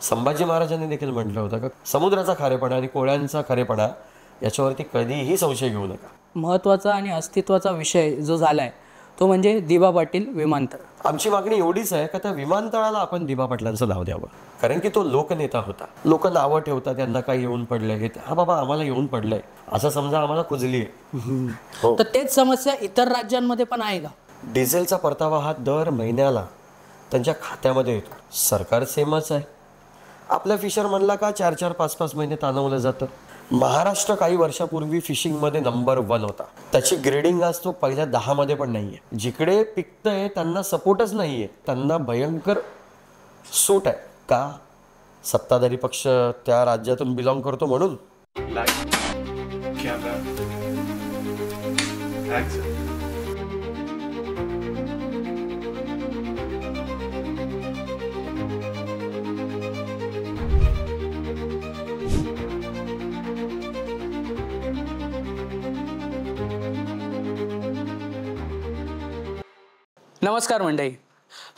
संभाजी महाराजांनी देखील म्हटलं होतं का समुद्राचा खारेपणा आणि कोळ्यांचा खारेपणा याच्यावरती कधीही संशय घेऊ नका. महत्त्वाचा आणि अस्तित्वाचा विषय जो झालाय तो म्हणजे दिबा पाटील विमानतळ. आमची मागणी एवढीच आहे का त्या विमानतळाला आपण दिबा पाटलांचं नाव द्यावं, कारण की तो लोकनेता होता. लोक नावं ठेवतात त्यांना काही येऊन पडलंय, हा बाबा आम्हाला येऊन पडलंय असं समजा आम्हाला कुजली आहे. तर तेच समस्या इतर राज्यांमध्ये पण आहे का? डिझेलचा परतावा हा दर महिन्याला त्यांच्या खात्यामध्ये येतो. सरकार सेमच आहे. आपल्या फिशरमनला का 4-4, 5-5 महिने ताणवलं जातं. महाराष्ट्र काही वर्षापूर्वी फिशिंगमध्ये नंबर 1 होता. त्याची ग्रेडिंग आज तो पहिल्या 10 मध्ये पण नाहीये. जिकडे पिकतंय त्यांना सपोर्टच नाहीये, त्यांना भयंकर सूट आहे. का? सत्ताधारी पक्ष त्या राज्यातून बिलॉंग करतो म्हणून. नमस्कार मंडळी,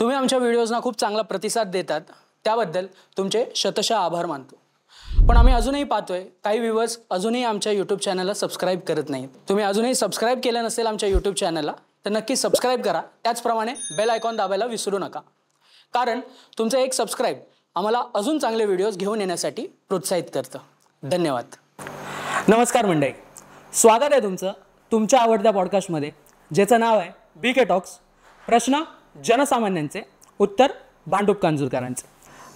तुम्ही आमच्या व्हिडिओजना खूप चांगला प्रतिसाद देतात, त्याबद्दल तुमचे शतशः आभार मानतो. पण आम्ही अजूनही पाहतोय काही व्ह्यूअर्स अजूनही आमच्या यूट्यूब चॅनलला सबस्क्राईब करत नाहीत. तुम्ही अजूनही सबस्क्राईब केलं नसेल आमच्या यूट्यूब चॅनलला तर नक्की सबस्क्राईब करा. त्याचप्रमाणे बेल आयकॉन दाबायला विसरू नका, कारण तुमचं एक सबस्क्राईब आम्हाला अजून चांगले व्हिडिओज घेऊन येण्यासाठी प्रोत्साहित करतं. धन्यवाद. नमस्कार मंडळी, स्वागत आहे तुमचं तुमच्या आवडत्या पॉडकास्टमध्ये, ज्याचं नाव आहे BK टॉक्स. प्रश्न जनसामान्यांचे, उत्तर भांडूप कांजूरकरांचे.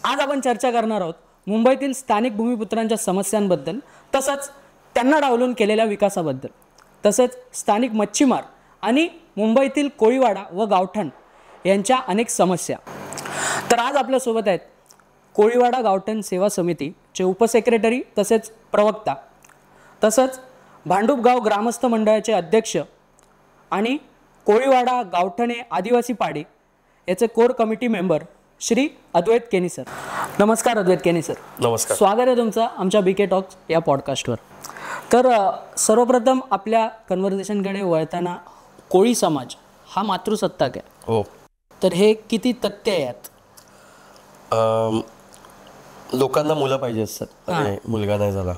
आज आपण चर्चा करणार आहोत मुंबईतील स्थानिक भूमिपुत्रांच्या समस्यांबद्दल, तसंच त्यांना डावलून केलेल्या विकासाबद्दल, तसेच स्थानिक मच्छीमार आणि मुंबईतील कोळीवाडा व गावठण यांच्या अनेक समस्या. तर आज आपल्यासोबत आहेत कोळीवाडा गावठण सेवा समितीचे उपसेक्रेटरी तसेच प्रवक्ता, तसंच भांडूपगाव ग्रामस्थ मंडळाचे अध्यक्ष आणि कोळीवाडा गावठणे आदिवासी पाडी याचे core committee member Shri Advaita केनी सर. नमस्कार अद्वैत केनी सर. नमस्कार. स्वागत आहे तुमचं आमच्या BK टॉक्स या पॉडकास्टवर. तर सर्वप्रथम आपल्या कन्व्हर्सेशनकडे वळताना, कोळी समाज हा मातृसत्ताक आहे. हो. तर हे किती तथ्य आहे यात? लोकांना मुलं पाहिजे असतात आणि मुलगा नाही झाला.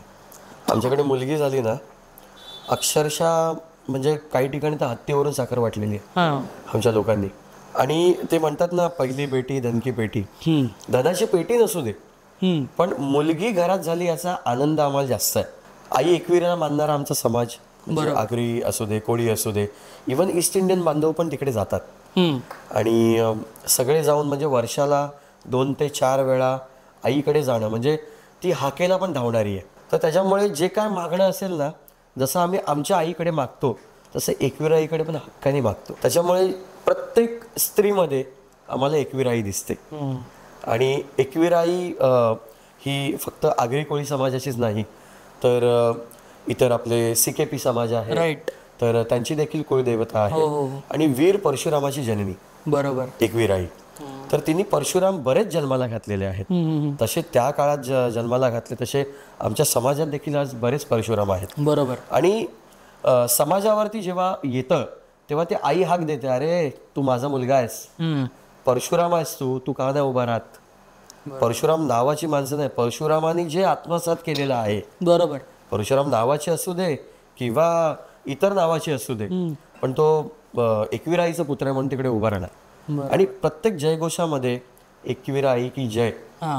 आमच्याकडे मुलगी झाली ना, अक्षरशः म्हणजे काही ठिकाणी तर हत्तीवरून साखर वाटलेली आहे आमच्या लोकांनी. आणि ते म्हणतात ना, पहिली बेटी धन की पेटी. धनाची पेटी नसू दे, पण मुलगी घरात झाली याचा आनंद आम्हाला जास्त आहे. आई एकविरेला मानणारा आमचा समाज, म्हणजे आगरी असू दे, कोळी असू दे, इव्हन ईस्ट इंडियन बांधव पण तिकडे जातात. आणि सगळे जाऊन म्हणजे वर्षाला 2 ते 4 वेळा आईकडे जाणं म्हणजे ती हाकेला पण धावणारी आहे. तर त्याच्यामुळे जे काय मागणं असेल ना, जसं आम्ही आमच्या आईकडे मागतो तसं एकविरा आईकडे पण हक्काने मागतो. त्याच्यामुळे प्रत्येक स्त्रीमध्ये आम्हाला एकविरा आई दिसते. आणि एकविरा आई ही फक्त आगरी कोळी समाजाचीच नाही, तर इतर आपले CKP समाज आहे, राईट, तर त्यांची देखील कुळदेवता आहे. आणि वीर परशुरामाची जननी बरोबर एकविरा आई. तर तिने परशुराम बरेच जन्माला घातलेले आहेत. तसे त्या काळात जन्माला घातले तसे आमच्या समाजात देखील आज बरेच परशुराम आहेत. बरोबर. आणि समाजावरती जेव्हा येतं तेव्हा ती आई हाक देते, अरे तू माझा मुलगा आहेस, परशुराम आहेस तू का नाही उभा राहत. परशुराम नावाची माणसं नाही, परशुरामाने जे आत्मसात केलेलं आहे. बरोबर. परशुराम नावाची असू दे किंवा इतर नावाची असू दे, पण तो एकविरा आईचा पुत्र आहे म्हणून तिकडे उभा राहणार. आणि प्रत्येक जयघोषामध्ये एकविरा आई की जय,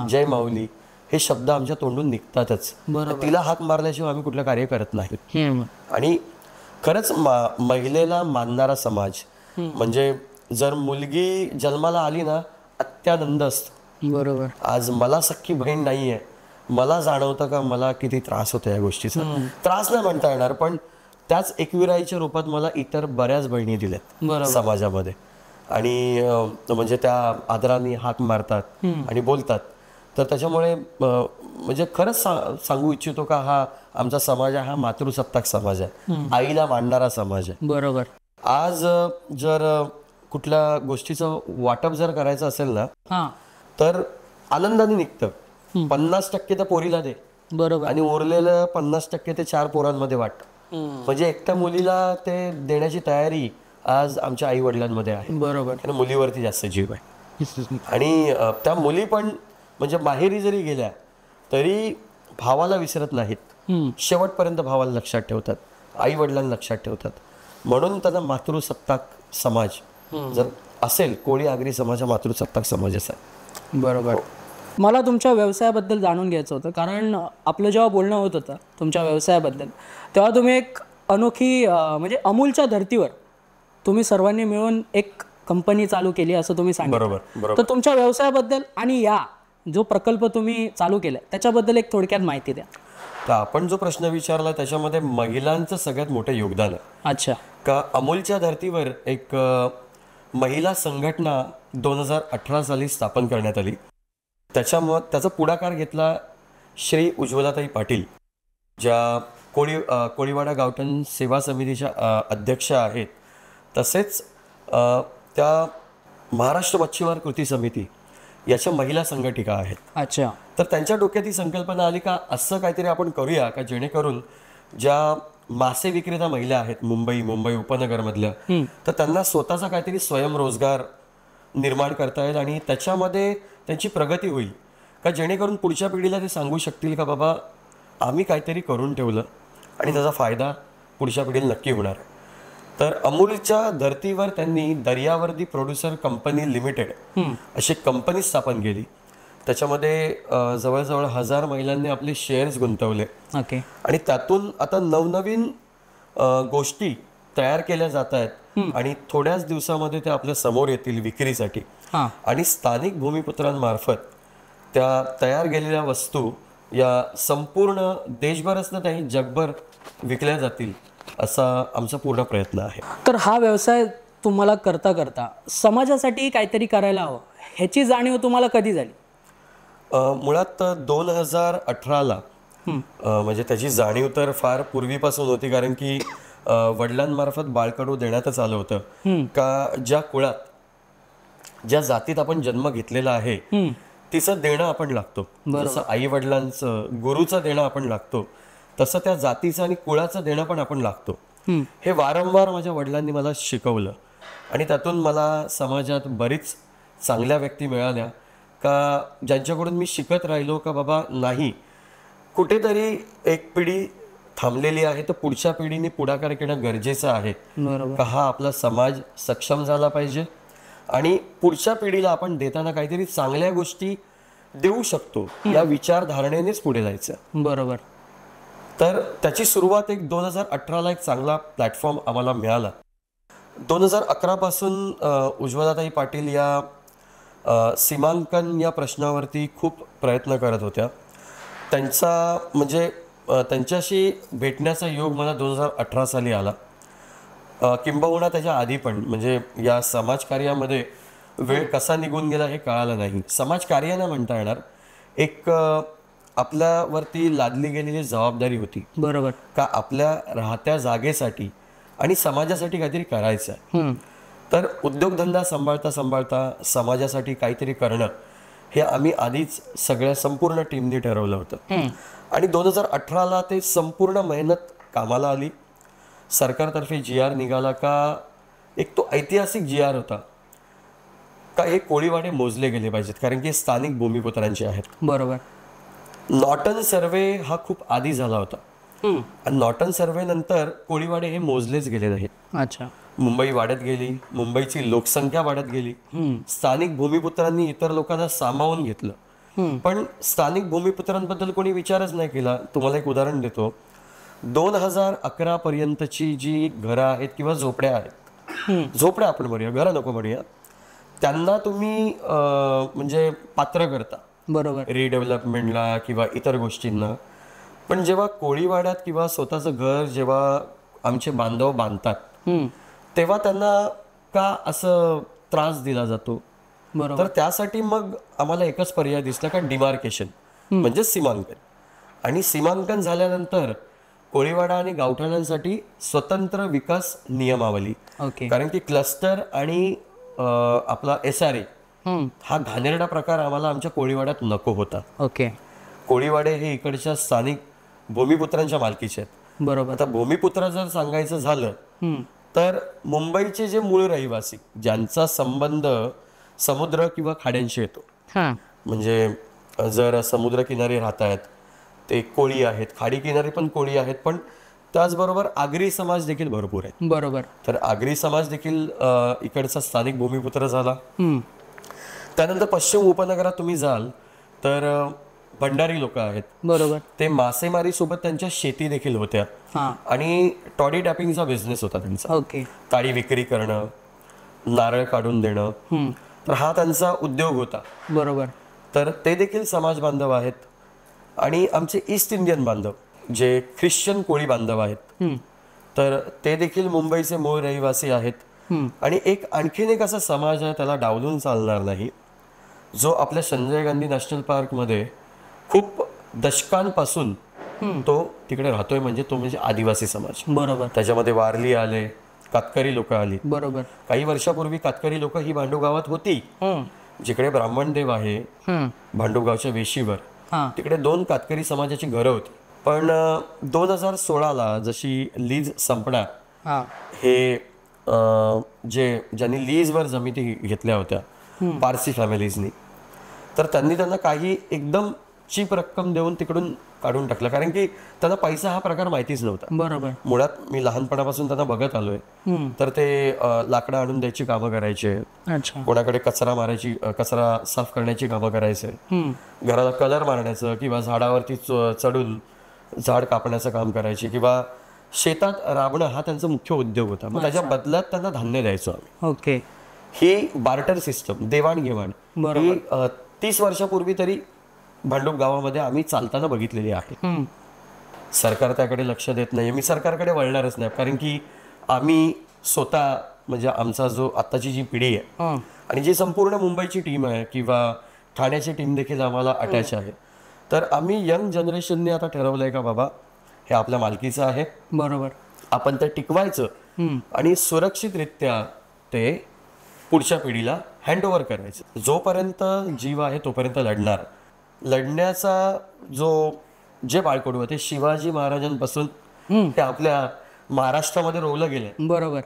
जय माऊली हे शब्द आमच्या तोंडून निघतातच. तिला हाक मारल्याशिवाय आम्ही कुठलं कार्य करत नाही. आणि खरंच महिलेला मानणारा समाज म्हणजे जर मुलगी जन्माला आली ना, अत्यानंद असतो. बरोबर. आज मला सख्खी बहीण नाहीये, मला जाणवतं का मला किती त्रास होतो या गोष्टीचा. त्रास नाही म्हणता येणार, पण त्याच एकविराईच्या रूपात मला इतर बऱ्याच बहिणी दिल्यात समाजामध्ये. आणि म्हणजे त्या आदराने हाक मारतात आणि बोलतात. तर त्याच्यामुळे म्हणजे खरंच सांगू इच्छितो का हा आमचा समाज आहे, हा मातृसत्ताक समाज आहे, आईला मानणारा समाज आहे. बरोबर. आज जर कुठल्या गोष्टीचं वाटप जर करायचं असेल ना, तर आनंदाने निघतं. 50% त्या पोरीला दे, बरोबर, आणि उरलेलं 50% ते 4 पोरांमध्ये वाट. म्हणजे एकट्या मुलीला ते देण्याची तयारी आज आमच्या आई वडिलांमध्ये आहे. बरोबर. आणि मुलीवरती जास्त जीव आहे. आणि त्या मुली पण म्हणजे माहेरी जरी गेल्या तरी भावाला विसरत नाहीत, शेवटपर्यंत भावाला लक्षात ठेवतात, आई वडिलांना लक्षात ठेवतात. म्हणून त्यांना मातृसत्ताक समाज जर असेल, कोळी आगरी समाज हा मातृसत्ताक समाजच आहे. बरोबर. मला तुमच्या व्यवसायाबद्दल जाणून घ्यायचं होतं, कारण आपलं जेव्हा बोलणं होत होतं तुमच्या व्यवसायाबद्दल, तेव्हा तुम्ही एक अनोखी म्हणजे अमूलच्या धर्तीवर तुम्ही सर्वांनी मिळून एक कंपनी चालू केली असं तुम्ही सांगितलं. बरोबर. तर तुमच्या व्यवसायाबद्दल आणि या जो प्रकल्प तुम्ही चालू केला त्याच्याबद्दल एक थोडक्यात माहिती द्या. तर आपण जो प्रश्न विचारला त्याच्यामध्ये महिलांचं सगळ्यात मोठं योगदान आहे. अच्छा. का अमूलच्या धर्तीवर एक महिला संघटना 2018 साली स्थापन करण्यात आली. त्याचा पुढाकार घेतला श्री उज्ज्वलाताई पाटील, ज्या कोळीवाडा गावठण सेवा समितीच्या अध्यक्ष आहेत. तसेच त्या महाराष्ट्र मच्छीमार कृती समिती याच्या महिला संघटिका आहेत. अच्छा. तर त्यांच्या डोक्यात ही संकल्पना आली का असं काहीतरी आपण करूया का जेणेकरून ज्या मासे विक्रेता महिला आहेत मुंबई उपनगरमधल्या, तर त्यांना स्वतःचा काहीतरी स्वयंरोजगार निर्माण करता येईल आणि त्याच्यामध्ये त्यांची प्रगती होईल का, जेणेकरून पुढच्या पिढीला ते सांगू शकतील का बाबा आम्ही काहीतरी करून ठेवलं आणि त्याचा फायदा पुढच्या पिढीला नक्की होणार. तर अमूलच्या धर्तीवर त्यांनी दर्यावर्दी प्रोड्युसर कंपनी लिमिटेड अशी कंपनी स्थापन केली. त्याच्यामध्ये जवळजवळ 1000 महिलांनी आपले शेअर्स गुंतवले. ओके. आणि त्यातून आता नवनवीन गोष्टी तयार केल्या जात आहेत आणि थोड्याच दिवसामध्ये त्या आपल्या समोर येतील विक्रीसाठी. आणि स्थानिक भूमिपुत्रांमार्फत त्या तयार केलेल्या वस्तू या संपूर्ण देशभरच नाही जगभर विकल्या जातील असा आमचा पूर्ण प्रयत्न आहे. तर हा व्यवसाय तुम्हाला करता करता समाजासाठी काहीतरी करायला हवं ह्याची जाणीव तुम्हाला कधी झाली? मुळात 2018ला म्हणजे त्याची जाणीव तर फार पूर्वीपासून होती, कारण की वडिलांमार्फत बाळकडू देण्यातच आलं होतं का ज्या कुळात ज्या जातीत आपण जन्म घेतलेला आहे तिचं देणं आपण लागतो. जसं आई वडिलांचं गुरुचं देणं आपण लागतो तसं त्या जातीचं आणि कुळाचं देणं पण आपण लागतो. हे वारंवार माझ्या वडिलांनी मला शिकवलं आणि त्यातून मला समाजात बरीच चांगल्या व्यक्ती मिळाल्या का ज्यांच्याकडून मी शिकत राहिलो का बाबा नाही, कुठेतरी एक पिढी थांबलेली आहे तर पुढच्या पिढीने पुढाकार घेणं गरजेचं आहे का हा आपला समाज सक्षम झाला पाहिजे आणि पुढच्या पिढीला आपण देताना काहीतरी चांगल्या गोष्टी देऊ शकतो या विचारधारणेनेच पुढे जायचं. बरोबर. तर त्याची सुरुवात एक 2018ला एक चांगला प्लॅटफॉर्म आम्हाला मिळाला. 2011 पासून उज्ज्वलाताई पाटील या सीमांकन या प्रश्नावरती खूप प्रयत्न करत होत्या. त्यांचा म्हणजे त्यांच्याशी भेटण्याचा योग मला 2018 साली आला. किंबहुना त्याच्या आधी पण म्हणजे या समाजकार्यामध्ये वेळ कसा निघून गेला हे कळालं नाही. समाजकार्य नाही म्हणता येणार, एक आपल्यावरती लादली गेलेली जबाबदारी होती. बरोबर. का आपल्या राहत्या जागेसाठी आणि समाजासाठी काहीतरी करायचं आहे. तर उद्योगधंदा सांभाळता सांभाळता समाजासाठी काहीतरी करणं हे आम्ही आधीच सगळ्या संपूर्ण टीमनी ठरवलं होतं आणि 2018ला ते संपूर्ण मेहनत कामाला आली. सरकारतर्फे GR निघाला का एक तो ऐतिहासिक GR होता का हे कोळीवाडे मोजले गेले पाहिजेत कारण की स्थानिक भूमिपुत्रांचे आहेत. बरोबर. नॉटन सर्वे हा खूप आधी झाला होता आणि नॉटन सर्वे नंतर कोळीवाडे हे मोजलेच गेले नाहीत. अच्छा. मुंबई वाढत गेली, मुंबईची लोकसंख्या वाढत गेली, स्थानिक भूमिपुत्रांनी इतर लोकांना सामावून घेतलं पण स्थानिक भूमिपुत्रांबद्दल कोणी विचारच नाही केला. तुम्हाला एक उदाहरण देतो. 2011 पर्यंतची जी घरं आहेत किंवा झोपड्या आहेत, झोपड्या आपण म्हणूया, घरं नको म्हणूया, त्यांना तुम्ही म्हणजे पात्र करता. बरोबर. रिडेव्हलपमेंटला किंवा इतर गोष्टींना. पण जेव्हा कोळीवाड्यात किंवा स्वतःचं घर जेव्हा आमचे बांधव बांधतात तेव्हा त्यांना का असं त्रास दिला जातो? बरोबर. तर त्यासाठी मग आम्हाला एकच पर्याय दिसला का डिमार्केशन म्हणजे सीमांकन. आणि सीमांकन झाल्यानंतर कोळीवाडा आणि गावठाणांसाठी स्वतंत्र विकास नियमावली. कारण की क्लस्टर आणि आपला SRA हा घाणेरडा प्रकार आम्हाला आमच्या कोळीवाड्यात नको होता. ओके. कोळीवाडे हे इकडच्या स्थानिक भूमिपुत्रांच्या मालकीचे आहेत. बरोबर. आता भूमिपुत्र जर सांगायचं झालं तर मुंबईचे जे मूळ रहिवासी ज्यांचा संबंध समुद्र किंवा खाड्यांशी येतो, म्हणजे जर समुद्रकिनारी राहत आहेत ते कोळी आहेत, खाडी किनारी पण कोळी आहेत, पण त्याचबरोबर आगरी समाज देखील भरपूर आहे. बरोबर. तर आगरी समाज देखील इकडचा स्थानिक भूमिपुत्र झाला. त्यानंतर पश्चिम उपनगरात तुम्ही जाल तर भंडारी लोक आहेत. बरोबर. ते मासेमारी सोबत त्यांच्या शेती देखील होत्या आणि टॉडी टॅपिंगचा बिझनेस होता त्यांचा. ओके. ताडी विक्री करणं, नारळ काढून देणं, तर हा त्यांचा उद्योग होता. बरोबर. तर ते देखील समाज बांधव आहेत. आणि आमचे ईस्ट इंडियन बांधव जे ख्रिश्चन कोळी बांधव आहेत, तर ते देखील मुंबईचे मूळ रहिवासी आहेत. आणि आणखीन एक असा समाज आहे, त्याला डावलून चालणार नाही, जो आपल्या संजय गांधी नॅशनल पार्कमध्ये खूप दशकांपासून तो तिकडे राहतोय, म्हणजे तो म्हणजे आदिवासी समाज. बरोबर. त्याच्यामध्ये वारली आले, कातकरी लोक आली. बरोबर. काही वर्षापूर्वी कातकरी लोक ही भांडूप गावात होती, जिकडे ब्राह्मण देव आहे भांडूप गावच्या वेशीवर, तिकडे 2 कातकरी समाजाची घरं होती. पण 2016ला जशी लीज संपणार, हे ज्यांनी लीजवर जमिनी घेतल्या होत्या पारसी फॅमिलीजनी, तर त्यांना काही एकदम चीप रक्कम देऊन तिकडून काढून टाकलं, कारण की त्यांना पैसा हा प्रकार माहितीच नव्हता. बरोबर. मुळात मी लहानपणापासून त्यांना बघत आलोय, तर ते लाकडं आणून द्यायची कामं करायचे, कोणाकडे कचरा साफ करण्याची कामं करायचे, घराला कलर मारण्याचं किंवा झाडावरती चढून झाड कापण्याचं काम करायचे, किंवा शेतात राबणं हा त्यांचा मुख्य उद्योग होता. मग त्याच्या बदल्यात त्यांना धान्य द्यायचो आम्ही. ओके. ही बार्टर सिस्टम, देवाणघेवाण, ही 30 वर्षापूर्वी तरी भांडूप गावामध्ये आम्ही चालताना बघितलेली आहे. सरकार त्याकडे लक्ष देत नाही. मी सरकारकडे वळणारच नाही, कारण की आम्ही स्वतः म्हणजे आमचा जो आत्ताची जी पिढी आहे आणि जी संपूर्ण मुंबईची टीम आहे किंवा ठाण्याची टीम देखील आम्हाला अटॅच आहे, तर आम्ही यंग जनरेशनने आता ठरवलंय का बाबा हे आपल्या मालकीचं आहे. बरोबर. आपण ते टिकवायचं आणि सुरक्षितरित्या ते पुढच्या पिढीला हँडओव्हर करायचं. जोपर्यंत जीव आहे तोपर्यंत लढण्याचा जे बाळकडू आहे ते शिवाजी महाराजांपासून ते आपल्या महाराष्ट्रामध्ये रोवलं गेलंय. बरोबर.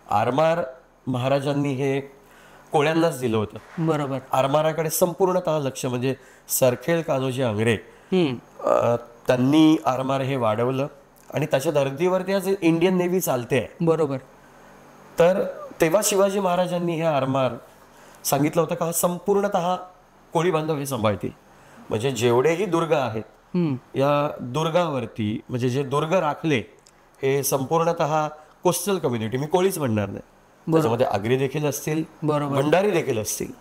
आरमार महाराजांनी हे कोळ्यांनाच दिलं होतं. बरोबर. आरमाराकडे संपूर्णतः लक्ष, म्हणजे सरखेल कान्होजी आंग्रे त्यांनी आरमार हे वाढवलं आणि त्याच्या धर्तीवरती आज इंडियन नेव्ही चालते आहे. बरोबर. तर तेव्हा शिवाजी महाराजांनी हे आरमार सांगितलं होतं का संपूर्णतः कोळी बांधव हे सांभाळतील. म्हणजे जेवढेही दुर्ग आहेत या दुर्गावरती, म्हणजे जे दुर्ग राखले हे संपूर्णतः कोस्टल कम्युनिटी, मी कोळीच म्हणणार नाही, त्याच्यामध्ये आगरी देखील असतील, भंडारी देखील असतील.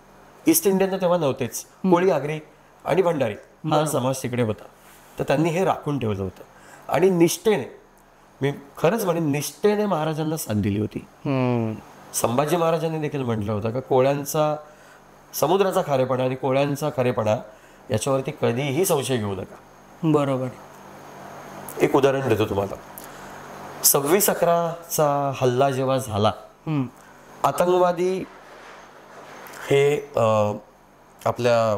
ईस्ट इंडियन तेव्हा नव्हतेच, कोळी, आगरी आणि भंडारी हा समाज तिकडे होता. तर त्यांनी हे राखून ठेवलं होतं आणि निष्ठेने, मी खरंच म्हणेन निष्ठेने महाराजांना साथ दिली होती. संभाजी महाराजांनी देखील म्हटलं होतं का कोळ्यांचा, समुद्राचा खारेपणा आणि कोळ्यांचा खारेपणा याच्यावरती कधीही संशय घेऊ नका. बरोबर. एक उदाहरण देतो तुम्हाला. 26/11चा हल्ला जेव्हा झाला, आतंकवादी हे आपल्या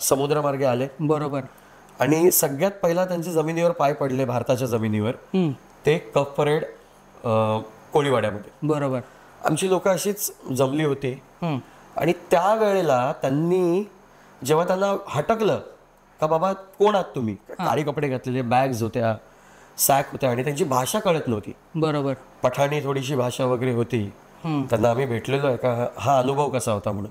समुद्रमार्गे आले. बरोबर. आणि सगळ्यात पहिला त्यांच्या जमिनीवर पाय पडले, भारताच्या जमिनीवर, ते कप परेड कोळीवाड्यामध्ये. बरोबर. आमची लोक अशीच जमली होती आणि त्या वेळेला त्यांनी जेव्हा त्यांना हटकलं का बाबा कोण आहात तुम्ही, काळी कपडे घातलेले, बॅग्स होत्या, सॅक होत्या आणि त्यांची भाषा कळत नव्हती. बरोबर. पठाणी थोडीशी भाषा वगैरे होती. त्यांना आम्ही भेटलेलो आहे का हा अनुभव कसा होता म्हणून,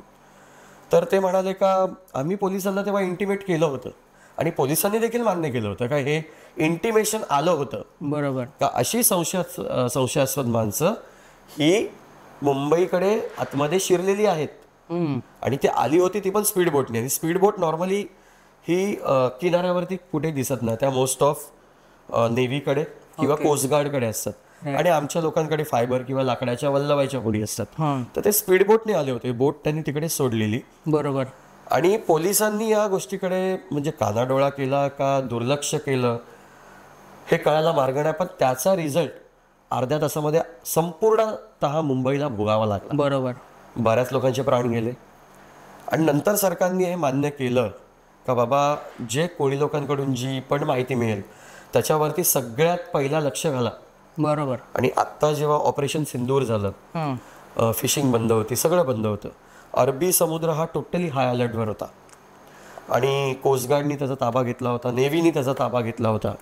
तर ते म्हणाले का आम्ही पोलिसांना तेव्हा इंटिमेट केलं होतं आणि पोलिसांनी देखील मान्य केलं होतं का हे इंटिमेशन आलं होतं. बरोबर. का अशी संशयास्पद माणसं ही मुंबईकडे आतमध्ये शिरलेली आहेत आणि ती आली होती, ती पण स्पीड बोटने. आणि स्पीड बोट नॉर्मली ही किनाऱ्यावरती कुठे दिसत नाही, त्या मोस्ट ऑफ नेव्हीकडे किंवा कोस्टगार्डकडे असतात आणि आमच्या लोकांकडे फायबर किंवा लाकडाच्या वल्लवायच्या होडी असतात. तर ते स्पीड बोटने आले होते, बोट त्यांनी तिकडे सोडलेली. बरोबर. आणि पोलिसांनी या गोष्टीकडे म्हणजे कानाडोळा केला का दुर्लक्ष केलं हे कळायला मार्ग नाही, पण त्याचा रिझल्ट अर्ध्या तासामध्ये संपूर्णतः मुंबईला भोगावा लागला. बरोबर. बऱ्याच लोकांचे प्राण गेले आणि नंतर सरकारने हे मान्य केलं का बाबा जे कोळी लोकांकडून जी पण माहिती मिळेल त्याच्यावरती सगळ्यात पहिला लक्ष घाला. बरोबर. आणि आत्ता जेव्हा ऑपरेशन सिंदूर झालं, फिशिंग बंद होती, सगळं बंद होतं, अरबी समुद्र हा टोटली हाय अलर्टवर होता आणि कोस्टगार्डनी त्याचा ताबा घेतला होता, नेव्हीनी त्याचा ताबा घेतला होता.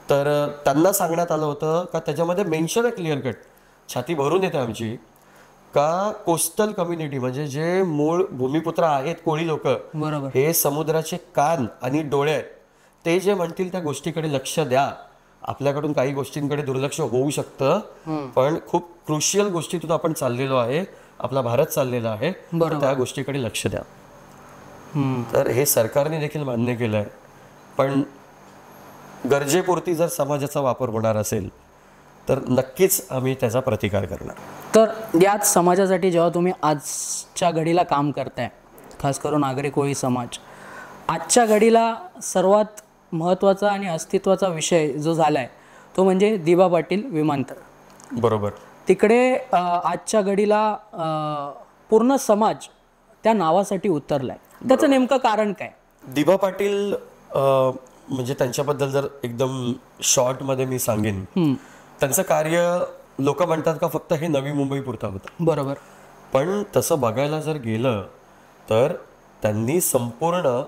तर त्यांना सांगण्यात आलं होतं का त्याच्यामध्ये मेन्शन आहे क्लिअर कट, छाती भरून येते आमची, का कोस्टल कम्युनिटी म्हणजे जे मूळ भूमिपुत्र आहेत कोळी लोक, बरोबर. हे समुद्राचे कान आणि डोळे आहेत, ते जे म्हणतील त्या गोष्टीकडे लक्ष द्या. आपल्याकडून काही गोष्टींकडे दुर्लक्ष होऊ शकतं, पण खूप क्रुशियल गोष्टीतून आपण चाललेलो आहे, आपला भारत चाललेला आहे, तर त्या गोष्टीकडे लक्ष द्या. तर हे सरकारने देखील मान्य केलं आहे. पण गरजेपुरती जर समाजाचा वापर होणार असेल तर नक्कीच आम्ही त्याचा प्रतिकार करणार. तर याच समाजासाठी जेव्हा तुम्ही आजच्या घडीला काम करताय, खास करून नागरी कोळी समाज, आजच्या घडीला सर्वात महत्त्वाचा आणि अस्तित्वाचा विषय जो झाला आहे तो म्हणजे दिबा पाटील विमानतळ. बरोबर. तिकडे आजच्या घडीला पूर्ण समाज त्या नावासाठी उतरलाय. त्याचं नेमकं कारण काय? दिबा पाटील म्हणजे त्यांच्याबद्दल जर एकदम शॉर्टमध्ये मी सांगेन, त्यांचं कार्य लोक म्हणतात का फक्त हे नवी मुंबई पुरता होतं. बरोबर. पण तसं बघायला जर गेलं तर त्यांनी संपूर्ण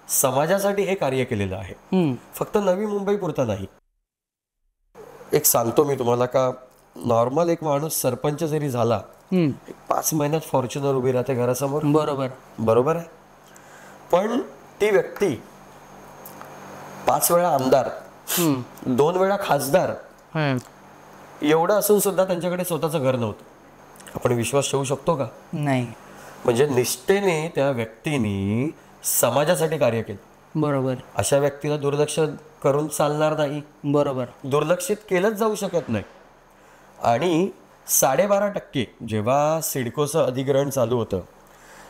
समाजासाठी हे कार्य केलेलं आहे, फक्त नवी मुंबई पुरता नाही. एक सांगतो मी तुम्हाला का नॉर्मल एक माणूस सरपंच जरी झाला, 5 महिन्यात फॉर्च्युनर उभी राहते घरासमोर. बरोबर. बरोबर आहे. पण ती व्यक्ती 5 वेळा आमदार, 2 वेळा खासदार, एवढं असून सुद्धा त्यांच्याकडे स्वतःचं घर नव्हतं. आपण विश्वास ठेवू शकतो का? नाही. म्हणजे निष्ठेने त्या व्यक्तीने समाजासाठी कार्य केलं. बरोबर. अशा व्यक्तीला दुर्लक्ष करून चालणार नाही. बरोबर. दुर्लक्षित केलंच जाऊ शकत नाही. आणि 12.5% जेव्हा सिडकोचं अधिग्रहण चालू होतं,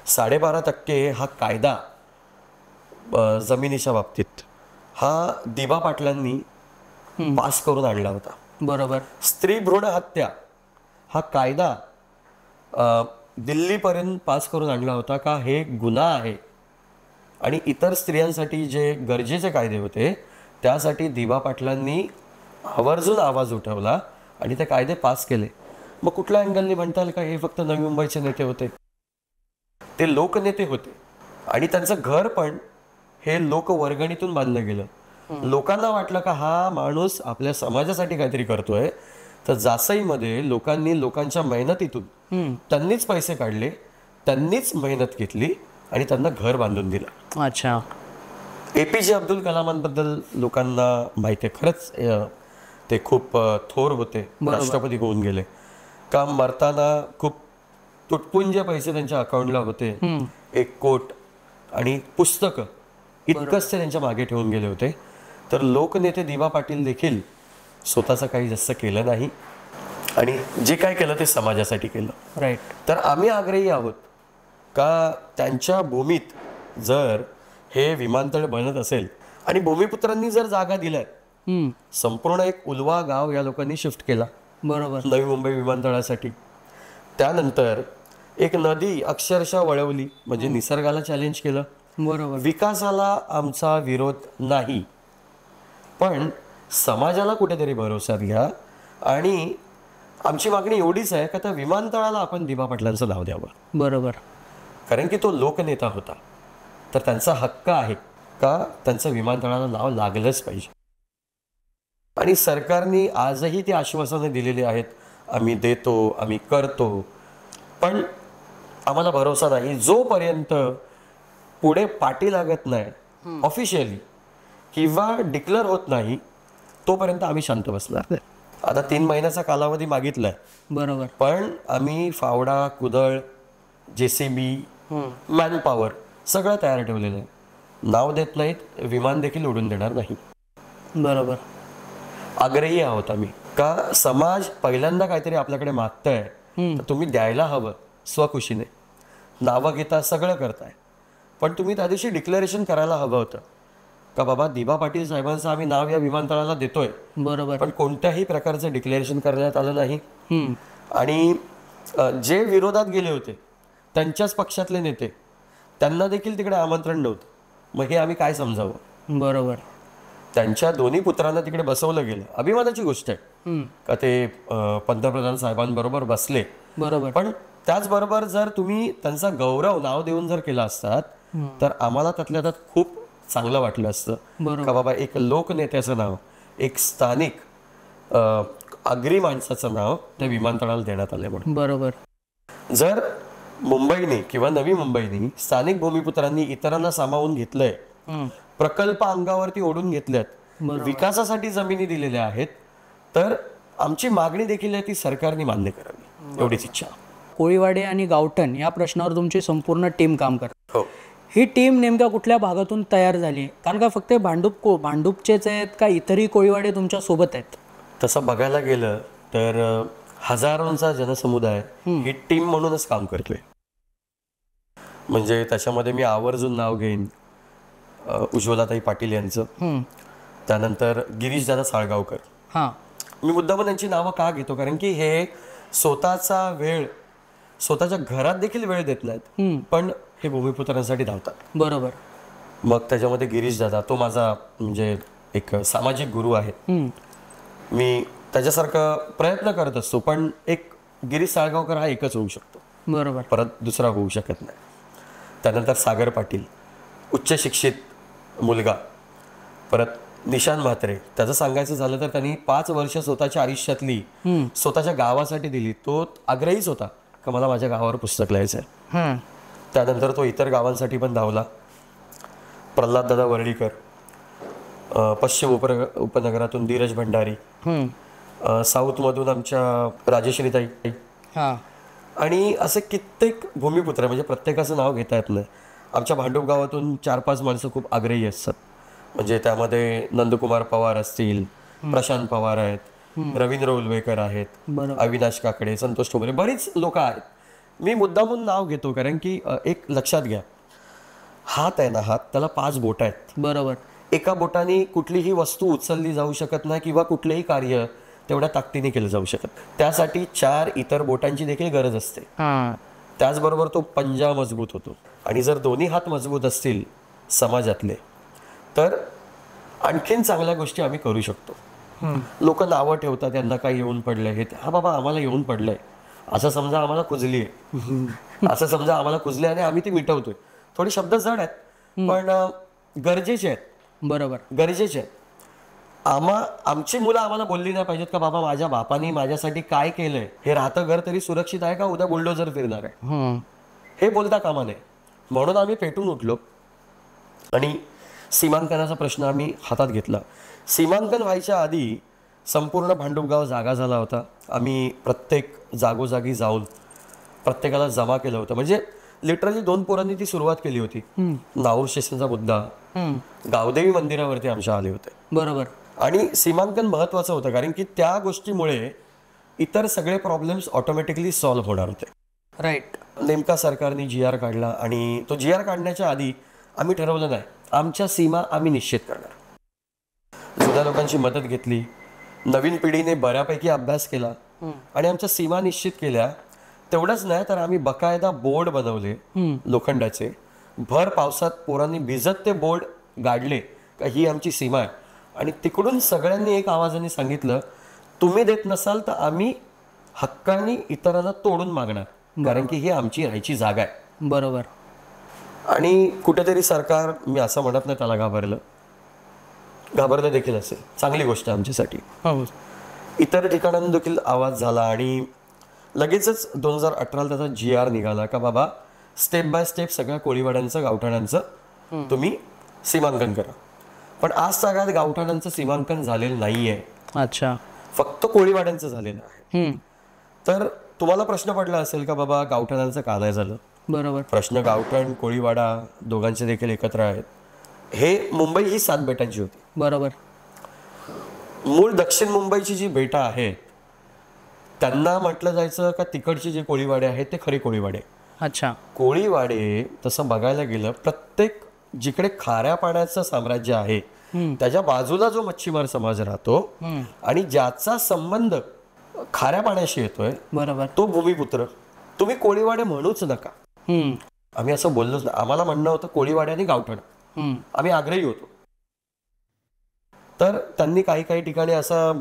12.5% हा कायदा जमिनीच्या बाबतीत हा दिबा पाटलांनी पास करून आणला होता. बरोबर. स्त्री भ्रूण हत्या हा कायदा दिल्लीपर्यंत पास करून आणला होता का हे गुन्हा आहे. आणि इतर स्त्रियांसाठी जे गरजेचे कायदे होते त्यासाठी दिबा पाटलांनी आवर्जून आवाज उठवला आणि ते कायदे पास केले. मग कुठल्या अँगलने म्हणताल का हे फक्त नवी मुंबईचे नेते होते? ते लोकनेते होते. आणि त्यांचं घर पण हे लोकवर्गणीतून बांधलं गेलं. लोकांना वाटलं का हा माणूस आपल्या समाजासाठी काहीतरी करतोय, तर जासईमध्ये लोकांनी लोकांच्या मेहनतीतून त्यांनीच पैसे काढले, त्यांनीच मेहनत घेतली आणि त्यांना घर बांधून दिलं. अच्छा. APJ अब्दुल कलामांबद्दल लोकांना माहिती आहे. खरंच ते खूप थोर होते, राष्ट्रपती होऊन गेले. का मरताना खूप तुटपुंजे पैसे त्यांच्या अकाउंटला होते, 1 कोट आणि पुस्तकं इतकंच ते त्यांच्या मागे ठेवून गेले होते. तर लोकनेते दिबा पाटील देखील स्वतःचं काही जास्त केलं नाही आणि जे काय केलं ते समाजासाठी केलं. राईट. तर आम्ही आग्रही आहोत का त्यांच्या भूमीत जर हे विमानतळ बनत असेल आणि भूमिपुत्रांनी जर जागा दिल्या, संपूर्ण एक उलवा गाव या लोकांनी शिफ्ट केला. बरोबर. नवी मुंबई विमानतळासाठी. त्यानंतर एक नदी अक्षरशः वळवली, म्हणजे निसर्गाला चॅलेंज केलं. बरोबर. विकासाला आमचा विरोध नाही, पण समाजाला कुठेतरी भरोशात घ्या. आणि आमची मागणी एवढीच आहे का त्या विमानतळाला आपण दिबा पाटलांचं नाव द्यावं. बरोबर. कारण की तो लोकनेता होता, तर त्यांचा हक्क आहे का त्यांचं विमानतळाला नाव लागलंच पाहिजे. आणि सरकारने आजही ती आश्वासनं दिलेली आहेत, आम्ही देतो, आम्ही करतो, पण आम्हाला भरोसा नाही. जोपर्यंत पुढे पाठी लागत नाही ऑफिशियली किंवा डिक्लेअर होत नाही, तोपर्यंत आम्ही शांत बसणार. आता 3 महिन्याचा कालावधी मागितलाय. बरोबर. पण आम्ही फावडा, कुदळ, JCB, मॅनपॉवर सगळं तयार ठेवलेलं आहे. नाव देत नाहीत, विमान देखील उडून देणार नाही. बरोबर. आग्रही आहोत आम्ही का समाज पहिल्यांदा काहीतरी आपल्याकडे मागताय, तर तुम्ही द्यायला हवं स्वखुशीने. नावं घेता, सगळं करताय, पण तुम्ही त्या दिवशी डिक्लेरेशन करायला हवं होतं का बाबा दिबा पाटील साहेबांचं आम्ही नाव या विमानतळाला देतोय. बरोबर. पण कोणत्याही प्रकारचं डिक्लेरेशन करण्यात आलं नाही. आणि जे विरोधात गेले होते त्यांच्याच पक्षातले नेते, त्यांना देखील तिकडे आमंत्रण नव्हतं. मग हे आम्ही काय समजावं? बरोबर. त्यांच्या दोन्ही पुत्रांना तिकडे बसवलं गेलं. अभिमानाची गोष्ट आहे का ते पंतप्रधान साहेबांबरोबर बसले. बरोबर. पण त्याचबरोबर जर तुम्ही त्यांचा गौरव नाव देऊन जर केला असतात तर आम्हाला त्यातल्या त्यात खूप चांगलं वाटलं असतं का बाबा एक लोकनेत्याचं नाव, एक स्थानिक आगरी माणसाचं नाव त्या विमानतळाला देण्यात आले म्हणून. बरोबर. जर मुंबईने किंवा नवी मुंबईने स्थानिक भूमिपुत्रांनी इतरांना सामावून घेतलंय, प्रकल्प अंगावरती ओढून घेतल्यात, विकासासाठी जमिनी दिलेल्या आहेत, तर आमची मागणी देखील आहे ती सरकारने मान्य करावी, एवढीच इच्छा. कोळीवाडे आणि गावठण या प्रश्नावर तुमची संपूर्ण टीम काम करते. हो. ही टीम नेमक्या कुठल्या भागातून तयार झाली आहे? कारण का फक्त भांडूपचेच आहेत का इतरही कोळीवाडे तुमच्या सोबत आहेत? तसं बघायला गेलं तर हजारोंचा जनसमुदाय ही टीम म्हणूनच काम करतोय. म्हणजे त्याच्यामध्ये मी आवर्जून नाव घेईन उज्ज्वलाताई पाटील यांचं, त्यानंतर गिरीशदादा साळगावकर. हां. मी मुद्दामून यांची नावं का घेतो कारण की हे स्वतःचा वेळ स्वतःच्या घरात देखील वेळ देत नाहीत, पण हे भूमिपुत्रांसाठी धावतात. बरोबर. मग त्याच्यामध्ये गिरीशदादा, तो माझा म्हणजे एक सामाजिक गुरु आहे. मी त्याच्यासारखा प्रयत्न करत असतो, पण एक गिरीश साळगावकर हा एकच होऊ शकतो, बरोबर, परत दुसरा होऊ शकत नाही. त्यानंतर सागर पाटील, उच्च शिक्षित मुलगा. परत निशांत म्हात्रे, त्याचं सांगायचं झालं तर त्यांनी 5 वर्ष स्वतःच्या आयुष्यातली स्वतःच्या गावासाठी दिली. तो आग्रहीच होता का मला माझ्या गावावर पुस्तक लिहायचं आहे. त्यानंतर तो इतर गावांसाठी पण धावला. प्रल्हाददादा वर्डीकर, पश्चिम उपनगरातून धीरज भंडारी, साऊथमधून आमच्या राजेश्रीताई, आणि असे कित्येक भूमिपुत्र, म्हणजे प्रत्येकाचं नाव घेता येत नाही. आमच्या भांडूप गावातून 4-5 माणसं खूप आग्रही असतात. म्हणजे त्यामध्ये नंदकुमार पवार असतील, प्रशांत पवार आहेत, रवींद्र उलवेकर आहेत, अविनाश काकडे, संतोष ठोंबरे, बरीच लोक आहेत. मी मुद्दामून नाव घेतो कारण की एक लक्षात घ्या, हात आहे ना, हात त्याला 5 बोट आहेत. बरोबर. एका बोटाने कुठलीही वस्तू उचलली जाऊ शकत नाही किंवा कुठलेही कार्य तेवढ्या ताकदीने केलं जाऊ शकत. त्यासाठी 4 इतर बोटांची देखील गरज असते. त्याचबरोबर तो पंजा मजबूत होतो. आणि जर दोन्ही हात मजबूत असतील समाजातले, तर आणखीन चांगल्या गोष्टी आम्ही करू शकतो. लोक नावं ठेवतात त्यांना काय येऊन पडलंय, हे हा बाबा आम्हाला येऊन पडलंय, असं समजा आम्हाला कुजली आहे, असं समजा आम्हाला कुजली आणि आम्ही ती मिटवतोय. थोडे शब्द जड आहेत पण गरजेचे आहेत. बरोबर, गरजेचे आहेत. आमची मुलं आम्हाला बोलली नाही पाहिजेत का बाबा माझ्या बापानी माझ्यासाठी काय केलंय, हे राहतं घर तरी सुरक्षित आहे का उद्या बुलडोजर फिरणार आहे, हे बोलता कामा नये. म्हणून आम्ही पेटून उठलो आणि सीमांकनाचा प्रश्न आम्ही हातात घेतला. सीमांकन व्हायच्या आधी संपूर्ण भांडूपगाव जागा झाला होता. आम्ही प्रत्येक जागोजागी जाऊन प्रत्येकाला जमा केलं होतं. म्हणजे लिटरली 2 पोरांनी ती सुरुवात केली होती. नाऊर स्टेशनचा मुद्दा गावदेवी मंदिरावरती आमच्या आले होते. बरोबर. आणि सीमांकन महत्वाचं होतं कारण की त्या गोष्टीमुळे इतर सगळे प्रॉब्लेम्स ऑटोमॅटिकली सॉल्व्ह होणार होते. राईट. नेमका सरकारने GR काढला आणि तो GR काढण्याच्या आधी आम्ही ठरवलं नाही, आमच्या सीमा आम्ही निश्चित करणार. जुन्या लोकांची मदत घेतली, नवीन पिढीने बऱ्यापैकी अभ्यास केला आणि आमच्या सीमा निश्चित केल्या. तेवढंच नाही तर आम्ही बकायदा बोर्ड बनवले लोखंडाचे. भर पावसात पोरांनी भिजत ते बोर्ड गाडले का ही आमची सीमा आहे. आणि तिकडून सगळ्यांनी एक आवाजाने सांगितलं, तुम्ही देत नसाल तर आम्ही हक्काने इतरांना तोडून मागणार, कारण की ही आमची राहायची जागा आहे. बरोबर. आणि कुठेतरी सरकार, मी असं म्हणत नाही त्याला घाबरलं देखील असेल, चांगली गोष्ट आमच्यासाठी. इतर ठिकाणांनी देखील आवाज झाला आणि लगेचच 2018 त्याचा GR निघाला का बाबा स्टेप बाय स्टेप सगळ्या कोळीवाड्यांचं गावठाणांचं तुम्ही सीमांकन करा. पण आज सगळ्यात गावठाणांचं सीमांकन झालेलं नाहीये. अच्छा. फक्त कोळीवाड्यांचं झालेलं आहे. तर तुम्हाला प्रश्न पडला असेल का बाबा गावठाणांचं का नाही झालं. बरोबर. प्रश्न गावठण कोळीवाडा दोघांचे देखील एकत्र आहेत. हे मुंबई ही 7 बेटांची होती. बरोबर. मूळ दक्षिण मुंबईची जी बेटा आहेत त्यांना म्हटलं जायचं का तिकडचे जे कोळीवाडे आहेत ते खरे कोळीवाडे. अच्छा. कोळीवाडे तसं बघायला गेलं प्रत्येक जिकडे खाऱ्या पाण्याचं साम्राज्य आहे त्याच्या बाजूला जो मच्छीमार समाज राहतो आणि ज्याचा संबंध खाऱ्या पाण्याशी येतोय, बरोबर, तो भूमिपुत्र. तुम्ही कोळीवाडे म्हणूच नका. आम्ही असं बोललोच ना. आम्हाला म्हणणं होतं कोळीवाडे आणि गावठण. आम्ही आग्रही होतो. तर त्यांनी काही ठिकाणी असा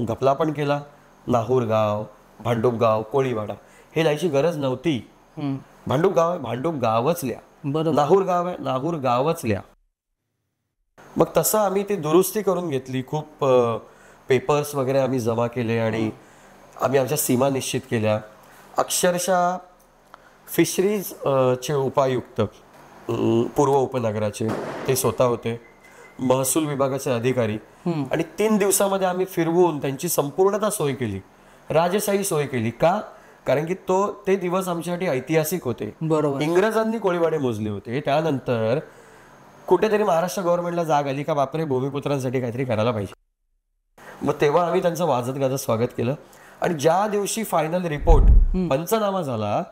घपला पण केला. नाहूर गाव, भांडूप गाव, कोळीवाडा हे जायची गरज नव्हती. भांडूप गाव भांडूप गावच लिहा. बरोबर. नाहूर गाव आहे, नाहूर गावच लिहा. मग तसं आम्ही ती दुरुस्ती करून घेतली. खूप पेपर्स वगैरे आम्ही जमा केले आणि आम्ही आमच्या सीमा निश्चित केल्या. अक्षरशः फिशरीज चे उपायुक्त पूर्व उपनगराचे ते स्वतः होते, महसूल विभागाचे अधिकारी, आणि 3 दिवसामध्ये आम्ही फिरवून त्यांची संपूर्णतः सोय केली, राजेशाही सोय केली. का? कारण की ते दिवस आमच्यासाठी ऐतिहासिक होते. बरोबर. इंग्रजांनी कोळीवाडे मोजले होते. त्यानंतर कुठेतरी महाराष्ट्र गव्हर्नमेंटला जाग आली का बापरे भूमिपुत्रांसाठी काहीतरी करायला पाहिजे. मग तेव्हा आम्ही त्यांचं वाजत गाजत स्वागत केलं. आणि ज्या दिवशी फायनल रिपोर्ट पंचनामा झाला,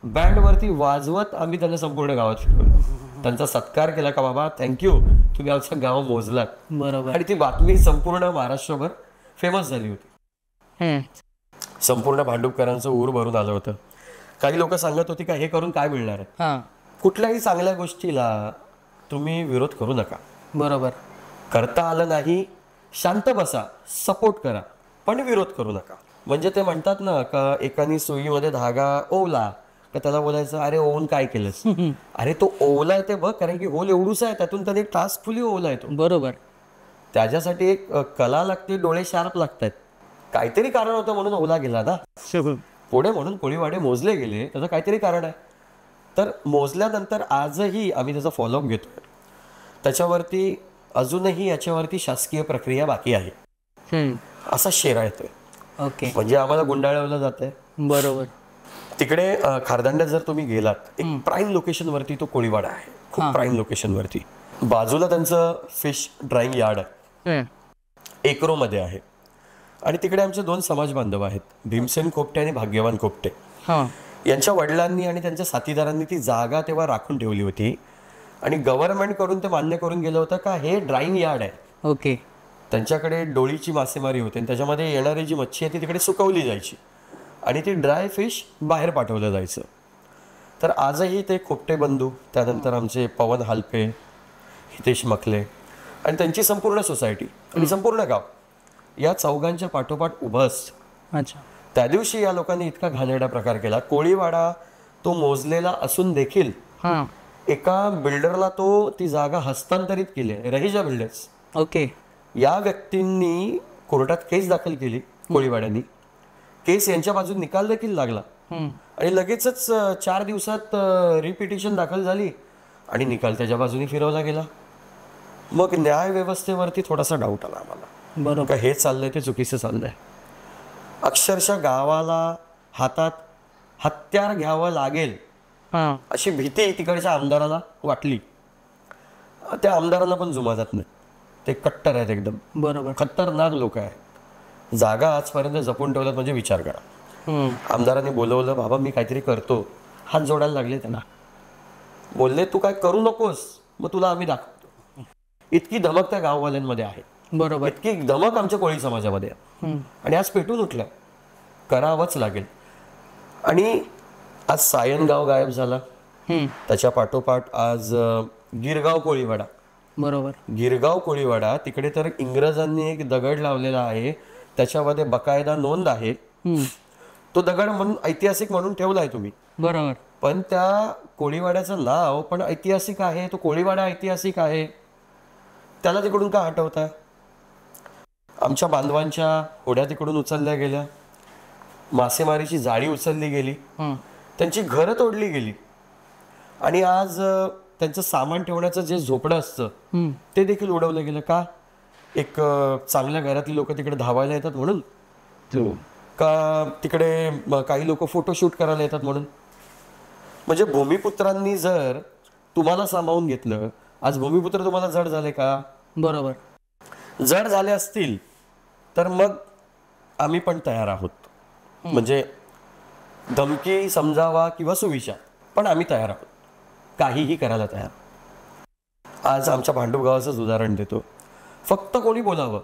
बँडवरती वाजवत आम्ही त्यांना संपूर्ण गावात फिरवलं, त्यांचा सत्कार केला का बाबा थँक्यू, तुम्ही आमचं गाव मोजलात. बरोबर. आणि ती बातमी संपूर्ण महाराष्ट्रभर फेमस झाली होती. संपूर्ण भांडुपकरांचं ऊर भरून आलं होतं. काही लोक सांगत होती का हे करून काय मिळणार आहे. कुठल्याही चांगल्या गोष्टीला तुम्ही विरोध करू नका. बरोबर. करता आलं नाही, शांत बसा, सपोर्ट करा, पण विरोध करू नका. म्हणजे ते म्हणतात ना का एकाने सुईमध्ये धागा ओवला का त्याला बोलायचं अरे ओवून काय केलंस. अरे तो ओवलाय ते बघ, कारण की होल एवढूच आहे, त्यातून त्याने टास्कफुली ओवलाय तो. बरोबर. त्याच्यासाठी एक कला लागते, डोळे शार्प लागतात. काहीतरी कारण होतं म्हणून ओला गेला ना पुढे, म्हणून कोळीवाडे मोजले गेले, त्याचं काहीतरी कारण आहे. तर मोजल्यानंतर आजही आम्ही त्याचा फॉलोअप घेतोय. त्याच्यावरती अजूनही याच्यावरती शासकीय प्रक्रिया बाकी आहे असा शेरा येतोय. ओके. म्हणजे आम्हाला गुंडाळवलं जात आहे. बरोबर. तिकडे खारदांड्यात जर तुम्ही गेलात, एक प्राईम लोकेशन वरती तो कोळीवाडा आहे, खूप प्राईम लोकेशन वरती. बाजूला त्यांचं फिश ड्राईंग यार्ड आहे, एकरो मध्ये आहे. आणि तिकडे आमचे 2 समाज बांधव आहेत, भीमसेन खोपटे आणि भाग्यवान खोपटे. यांच्या वडिलांनी आणि त्यांच्या साथीदारांनी ती जागा तेव्हा राखून ठेवली होती आणि गव्हर्नमेंट कडून ते मान्य करून गेलं होतं का हे ड्राईंग यार्ड आहे. ओके. त्यांच्याकडे डोळीची मासेमारी होते आणि त्याच्यामध्ये येणारी जी मच्छी आहे ती तिकडे सुकवली जायची आणि ती ड्राय फिश बाहेर पाठवलं जायचं. तर आजही ते खोपटे बंधू, त्यानंतर आमचे पवन हालपे, हितेश मखले आणि त्यांची संपूर्ण सोसायटी आणि संपूर्ण गाव या चौघांच्या पाठोपाठ उभं असतं. अच्छा. त्या दिवशी या लोकांनी इतका घाणेरडा प्रकार केला. कोळीवाडा तो मोजलेला असून देखील एका बिल्डरला ती जागा हस्तांतरित केली, रहिजा बिल्डर्स. ओके. या व्यक्तींनी कोर्टात केस दाखल केली, कोळीवाड्यांनी. केस यांच्या बाजूने निकाल देखील लागला आणि लगेचच 4 दिवसात रिपिटिशन दाखल झाली आणि निकाल त्याच्या बाजूने फिरवला गेला. मग न्याय व्यवस्थेवरती थोडासा डाऊट आला आम्हाला. बरोबर. हे चाललंय ते चुकीचं चाललंय. अक्षरशः गावाला हातात हत्यार घ्यावं लागेल अशी भीती तिकडच्या आमदाराला वाटली. त्या आमदारांना पण जुमा जात नाही, ते कट्टर आहेत एकदम. बरोबर. खतरनाक लोक आहेत. जागा आजपर्यंत जपून ठेवल्यात म्हणजे विचार करा. आमदारांनी बोलवलं, बाबा मी काहीतरी करतो, हात जोडायला लागले त्यांना. बोलले तू काय करू नकोस, मग तुला आम्ही दाखवतो. इतकी धमक त्या गाववाल्यांमध्ये आहे. बरोबर. इतकी धमक आमच्या कोळी समाजामध्ये आहे. आणि आज पेटून उठलं, करावंच लागेल. आणि आज सायनगाव गायब झाला, त्याच्या पाठोपाठ आज गिरगाव कोळीवाडा. बरोबर. गिरगाव कोळीवाडा तिकडे तर इंग्रजांनी एक दगड लावलेला आहे, त्याच्यामध्ये बकायदा नोंद आहे. तो दगड म्हणून ऐतिहासिक म्हणून ठेवलाय तुम्ही. बरोबर. पण त्या कोळीवाड्याचं नाव पण ऐतिहासिक आहे, तो कोळीवाडा ऐतिहासिक आहे, त्याला तिकडून का हटवताय. आमच्या बांधवांच्या होड्या तिकडून उचलल्या गेल्या, मासेमारीची जाळी उचलली गेली, त्यांची घरं तोडली गेली आणि आज त्यांचं सामान ठेवण्याचं जे झोपडं असतं ते देखील उडवलं गेलं. का? एक चांगल्या घरातली लोक तिकडे धावायला येतात म्हणून, का तिकडे काही लोक फोटोशूट करायला येतात म्हणून. म्हणजे भूमिपुत्रांनी जर तुम्हाला सामावून घेतलं, आज भूमिपुत्र तुम्हाला जड झाले का? बरोबर. जड झाले असतील तर मग आम्ही पण तयार आहोत. म्हणजे धमकी समजावा किंवा सुविचार, पण आम्ही तयार आहोत, काहीही करायला तयार. आज आमच्या भांडूप गावाचंच उदाहरण देतो. फक्त कोणी बोलावं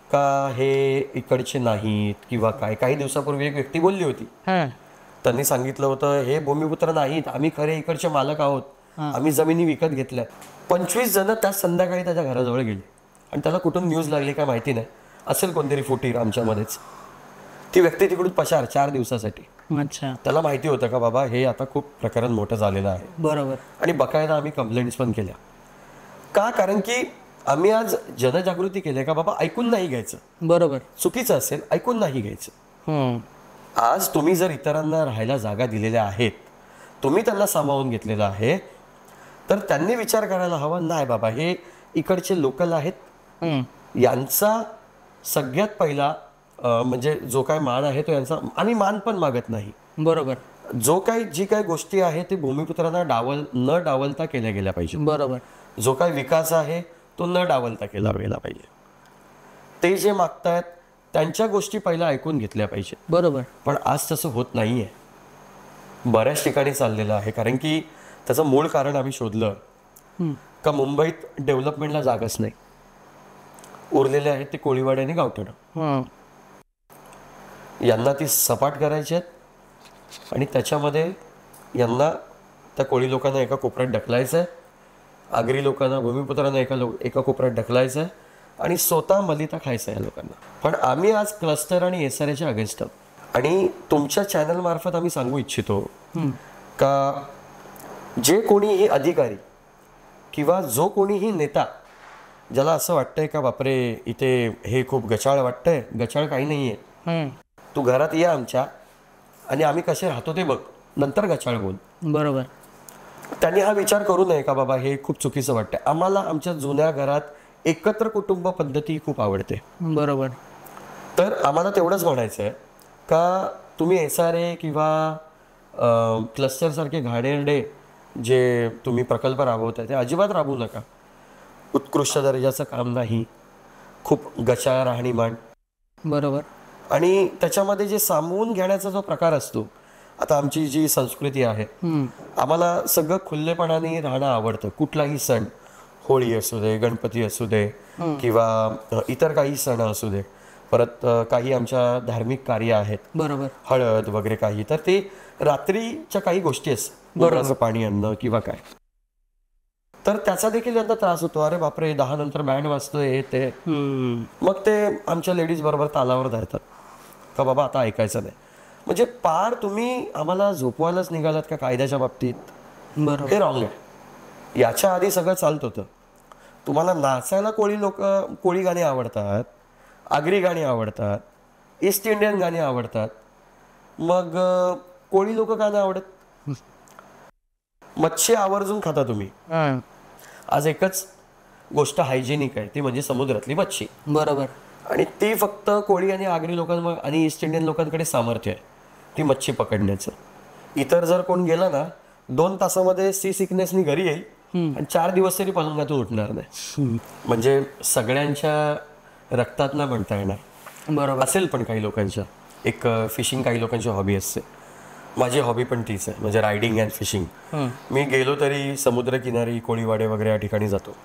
का हे इकडचे नाहीत किंवा काय. काही दिवसापूर्वी एक व्यक्ती बोलली होती, त्यांनी सांगितलं होतं हे भूमिपुत्र नाहीत, आम्ही खरे इकडचे मालक आहोत, आम्ही जमिनी विकत घेतल्या. 25 जण त्या संध्याकाळी त्याच्या घराजवळ गेले आणि त्याला कुठून न्यूज लागली काय माहिती नाही, असेल कोणतरी फुटीर आमच्यामध्येच. ती व्यक्ती तिकडून पसार 4 दिवसासाठी. अच्छा, त्याला माहिती होतं का बाबा हे आता खूप प्रकरण मोठं झालेलं आहे. बरोबर. आणि बकायदा आम्ही कंप्लेंट्स पण केल्या. का? कारण की आम्ही आज जनजागृती केली का बाबा ऐकून नाही घ्यायचं. बरोबर. चुकीचं असेल ऐकून नाही घ्यायचं. आज तुम्ही जर इतरांना राहायला जागा दिलेल्या आहेत, तुम्ही त्यांना सामावून घेतलेलं आहे, तर त्यांनी विचार करायला हवा नाही बाबा हे इकडचे लोकल आहेत, यांचा सगळ्यात पहिला म्हणजे जो काय मान आहे तो यांचा, आम्ही मान पण मागत नाही. बरोबर. जी काही गोष्टी आहे ते भूमिपुत्रांना न डावलता केल्या गेल्या पाहिजे. बरोबर. जो काही विकास आहे तो न डावलता केला गेला पाहिजे. ते जे मागतायत त्यांच्या गोष्टी पहिला ऐकून घेतल्या पाहिजे. बरोबर. पण आज तसं होत नाहीये. बऱ्याच ठिकाणी चाललेलं आहे. कारण की त्याचं मूळ कारण आम्ही शोधलं का मुंबईत डेव्हलपमेंटला जागाच नाही. उरलेले आहेत ते कोळीवाडे आणि गावठण. यांना ती सपाट करायची आहेत आणि त्याच्यामध्ये यांना त्या कोळी लोकांना एका कोपऱ्यात ढकलायचं आहे, आगरी लोकांना भूमिपुत्रांना एका कोपऱ्यात ढकलायचं आहे आणि स्वतः मलिता खायचं आहे या लोकांना. पण आम्ही आज क्लस्टर आणि SRAच्या अगेन्स्ट आहोत. आणि तुमच्या चॅनल मार्फत आम्ही सांगू इच्छितो का जे कोणीही अधिकारी किंवा जो कोणीही नेता ज्याला असं वाटतंय का बापरे इथे हे खूप गचाळ वाटतंय, गचाळ काही नाहीये, तू घरात ये आमच्या आणि आम्ही कसे राहतो ते बघ, नंतर गचाळ बोल. बरोबर. त्यांनी हा विचार करू नये का बाबा हे खूप चुकीचं वाटतंय. आम्हाला आमच्या जुन्या घरात एकत्र कुटुंब पद्धती खूप आवडते. बरोबर. तर आम्हाला तेवढंच म्हणायचं आहे का तुम्ही SRA किंवा क्लस्टरसारखे घाणेरडे जे तुम्ही प्रकल्प राबवताय ते अजिबात राबवू नका. उत्कृष्ट दर्जाचं काम नाही, खूप गचाळ राहणीमान. बरोबर. आणि त्याच्यामध्ये जे सामावून घेण्याचा जो प्रकार असतो, आता आमची जी संस्कृती आहे, आम्हाला सगळं खुल्लेपणाने राहणं आवडतं. कुठलाही सण, होळी असू दे, गणपती असू दे किंवा इतर काही सण असू दे, परत काही आमच्या धार्मिक कार्य आहेत, बरोबर, हळद वगैरे काही, तर ते रात्रीच्या काही गोष्टी असतात, बरोबर, पाणी आणणं किंवा काय, तर त्याचा देखील यांना त्रास होतो. अरे बापरे 10 नंतर बँड वाजतोय ते, मग ते आमच्या लेडीज बरोबर तालावर धरतात का बाबा आता ऐकायचं नाही. म्हणजे पार तुम्ही आम्हाला झोपवायलाच निघालात का कायद्याच्या बाबतीत. बरोबर. हे रॉंग आहे. याच्या आधी सगळं चालत होतं. तुम्हाला नाचायला कोळी गाणी आवडतात, आगरी गाणी आवडतात, ईस्ट इंडियन गाणी आवडतात, मग कोळी लोक का नाही आवडत. मच्छी आवर्जून खाता तुम्ही. आज एकच गोष्ट हायजेनिक आहे ती म्हणजे समुद्रातली मच्छी. बरोबर. आणि ती फक्त कोळी आणि आगरी लोकांवर आणि ईस्ट इंडियन लोकांकडे सामर्थ्य आहे ती मच्छी पकडण्याचं. इतर जर कोण गेला ना 2 तासामध्ये सी सिकनेसनी घरी येईल आणि 4 दिवस तरी पलंगातून उठणार नाही. म्हणजे सगळ्यांच्या रक्तात ना म्हणता येणार. बरोबर. असेल पण काही लोकांच्या एक फिशिंग, काही लोकांची हॉबी असते. माझी हॉबी पण तीच आहे, म्हणजे रायडिंग अँड फिशिंग. मी गेलो तरी समुद्रकिनारी, कोळीवाडे वगैरे या ठिकाणी जातो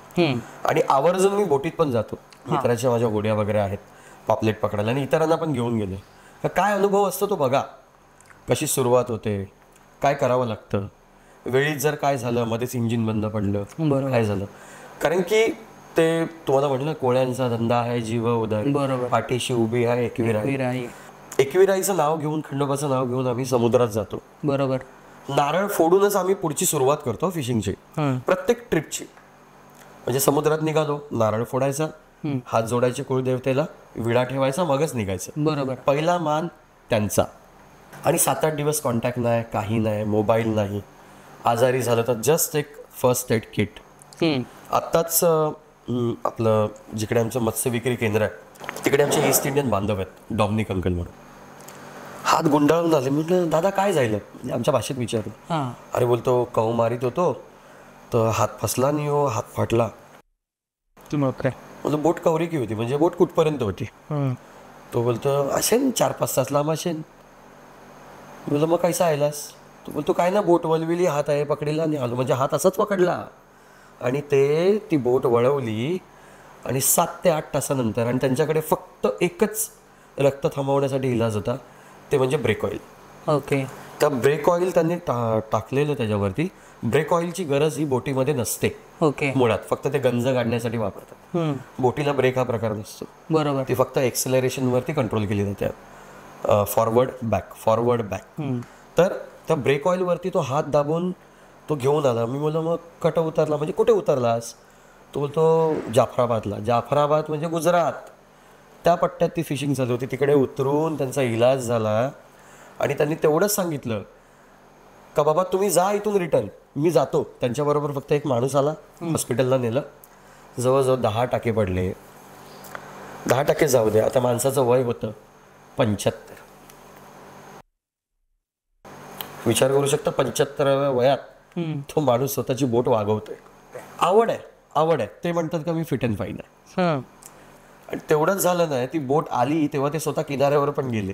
आणि आवर्जून मी बोटीत पण जातो. मित्राच्या माझ्या होड्या वगैरे आहेत पापलेट पकडायला, आणि इतरांना पण घेऊन गेलो. काय अनुभव असतो तो बघा. कशी सुरुवात होते, काय करावं लागतं, वेळीत जर काय झालं, मध्येच इंजिन बंद पडलं, काय झालं. कारण की ते तुम्हाला म्हटलं कोळ्यांचा धंदा आहे, जीव उदय, पाठीशी उभी आहे एकविराई. एकविराईचं नाव घेऊन, खंडोबाचं नाव घेऊन आम्ही समुद्रात जातो. बरोबर. नारळ फोडूनच आम्ही पुढची सुरुवात करतो फिशिंगची, प्रत्येक ट्रिपची. म्हणजे समुद्रात निघालो, नारळ फोडायचा, हात जोडायचे कुळदेवतेला, विडा ठेवायचा, मगच निघायचं. बरोबर. पहिला मान त्यांचा. आणि 7-8 दिवस कॉन्टॅक्ट नाही, काही नाही, मोबाईल नाही. आजारी झालं तर जस्ट एक फर्स्ट एड किट. आत्ताच आपलं जिकडे आमचं मत्स्य विक्री केंद्र आहे तिकडे आमचे ईस्ट इंडियन बांधव आहेत, डॉमिनिक अंकल म्हणून. हात गुंडाळून झाले. म्हटलं दादा काय झालं, म्हणजे आमच्या भाषेत विचारलं. अरे बोलतो कहू मारित होतो तर हात फसला आणि हात फाटला. बोलतो बोट कवरी की होती, म्हणजे बोट कुठपर्यंत होती. तो बोलतो असेन 4-5 तास लांब असेन. बोलतो मग कैसा आयलास. तो बोलतो काय ना बोट वलविली, हात आहे पकडीला आणि आलो. म्हणजे हात असाच पकडला आणि ती बोट वळवली आणि 7 ते 8 तासानंतर, आणि त्यांच्याकडे फक्त एकच रक्त थांबवण्यासाठी इलाज होता, ते म्हणजे ब्रेक ऑइल. ओके. तर ब्रेक ऑइल त्यांनी टाकलेलं त्याच्यावरती. ब्रेक ऑइलची गरज ही बोटीमध्ये नसते. ओके. मुळात फक्त ते गंज काढण्यासाठी वापरतात. बोटीला ब्रेक हा प्रकार नसतो. बरोबर. ती फक्त एक्सेलरेशन वरती कंट्रोल केली जाते. Forward back. तर त्या ब्रेक ऑइलवरती तो हात दाबून तो घेऊन आला. मी बोललो मग कट उतरला, म्हणजे कुठे उतरलास? तो बोलतो जाफराबाद म्हणजे गुजरात. त्या पट्ट्यात ती फिशिंग चालू होती. तिकडे उतरून त्यांचा इलाज झाला आणि त्यांनी तेवढंच सांगितलं का बाबा तुम्ही जा इथून रिटर्न, मी जातो. त्यांच्याबरोबर फक्त एक माणूस आला, हॉस्पिटलला नेलं. जवळजवळ 10 टाके पडले. 10 टाके जाऊ दे, आता माणसाचं वय होतं 75. विचार करू शकता 75व्या वयात तो माणूस स्वतःची बोट वागवतोय. आवड आहे. ते म्हणतात का मी फिट अँड फाईन आहे. आणि तेवढंच झालं नाही, ती बोट आली तेव्हा ते स्वतः किनाऱ्यावर पण गेले.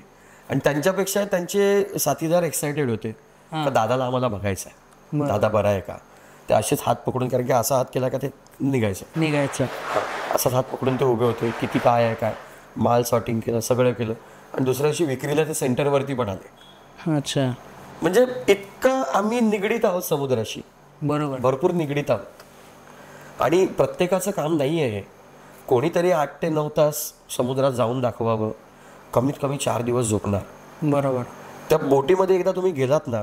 आणि त्यांच्यापेक्षा त्यांचे साथीदार एक्सायटेड होते का दादाला आम्हाला बघायचं आहे, दादा बरा आहे का. ते असेच हात पकडून, कारण की असा हात केला का ते निघायचं. असाच हात पकडून ते उभे होते. किती काय आहे, काय माल सॉर्टिंग केलं, सगळं केलं. आणि दुसऱ्या दिवशी विक्रीला ते सेंटरवरती पण आले. अच्छा. म्हणजे इतकं आम्ही निगडीत आहोत समुद्राशी. बरोबर. भरपूर निगडीत आहोत. आणि प्रत्येकाचं काम नाही आहे. कोणीतरी 8 ते 9 तास समुद्रात जाऊन दाखवावं. कमीत कमी 4 दिवस झोपणार. बरोबर. त्या बोटीमध्ये एकदा तुम्ही गेलात ना,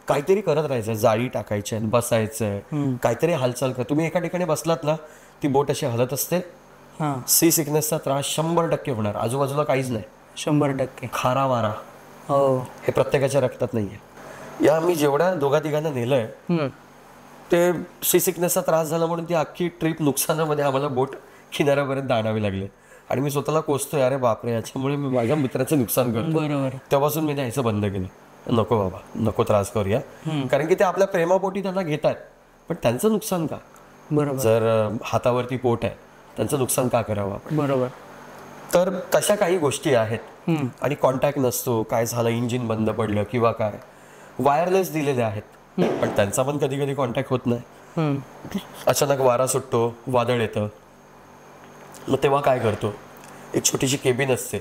काहीतरी करत राहायचं. जाळी टाकायची, बसायचं, काहीतरी हालचाल कर. तुम्ही एका ठिकाणी बसलात ना, ती बोट अशी हलत असते. सी सिकनेसचा त्रास 100% होणार. आजूबाजूला काहीच नाही. 100%. खारा वारा हो. हे प्रत्येकाच्या रक्तात नाहीये. या आम्ही जेवढ्या 2-3 नेलंय, ते सी सिकनेसचा त्रास झाला म्हणून ती अख्खी ट्रिप नुकसानामध्ये आम्हाला बोट किनाऱ्यापर्यंत आणावी लागली. आणि मी स्वतःला कोसतोय, अरे बापरे, याच्यामुळे मी माझ्या मित्राचं नुकसान करतो. बरोबर. तेव्हापासून मी न्यायचं बंद केलं. नको बाबा, नको त्रास करूया. कारण की ते आपल्या प्रेमापोटी त्यांना घेतात, पण त्यांचं नुकसान का. बरोबर. जर हातावरती पोट आहे, त्यांचं नुकसान का करावं आपण. बरोबर. तर तशा काही गोष्टी आहेत. आणि कॉन्टॅक्ट नसतो, काय झालं, इंजिन बंद पडलं किंवा काय. वायरलेस दिलेले आहेत, पण त्यांचा पण कधी कधी कॉन्टॅक्ट होत नाही. अचानक वारा सुटतो, वादळ येतं, मग तेव्हा काय करतो. एक छोटीशी केबिन असते,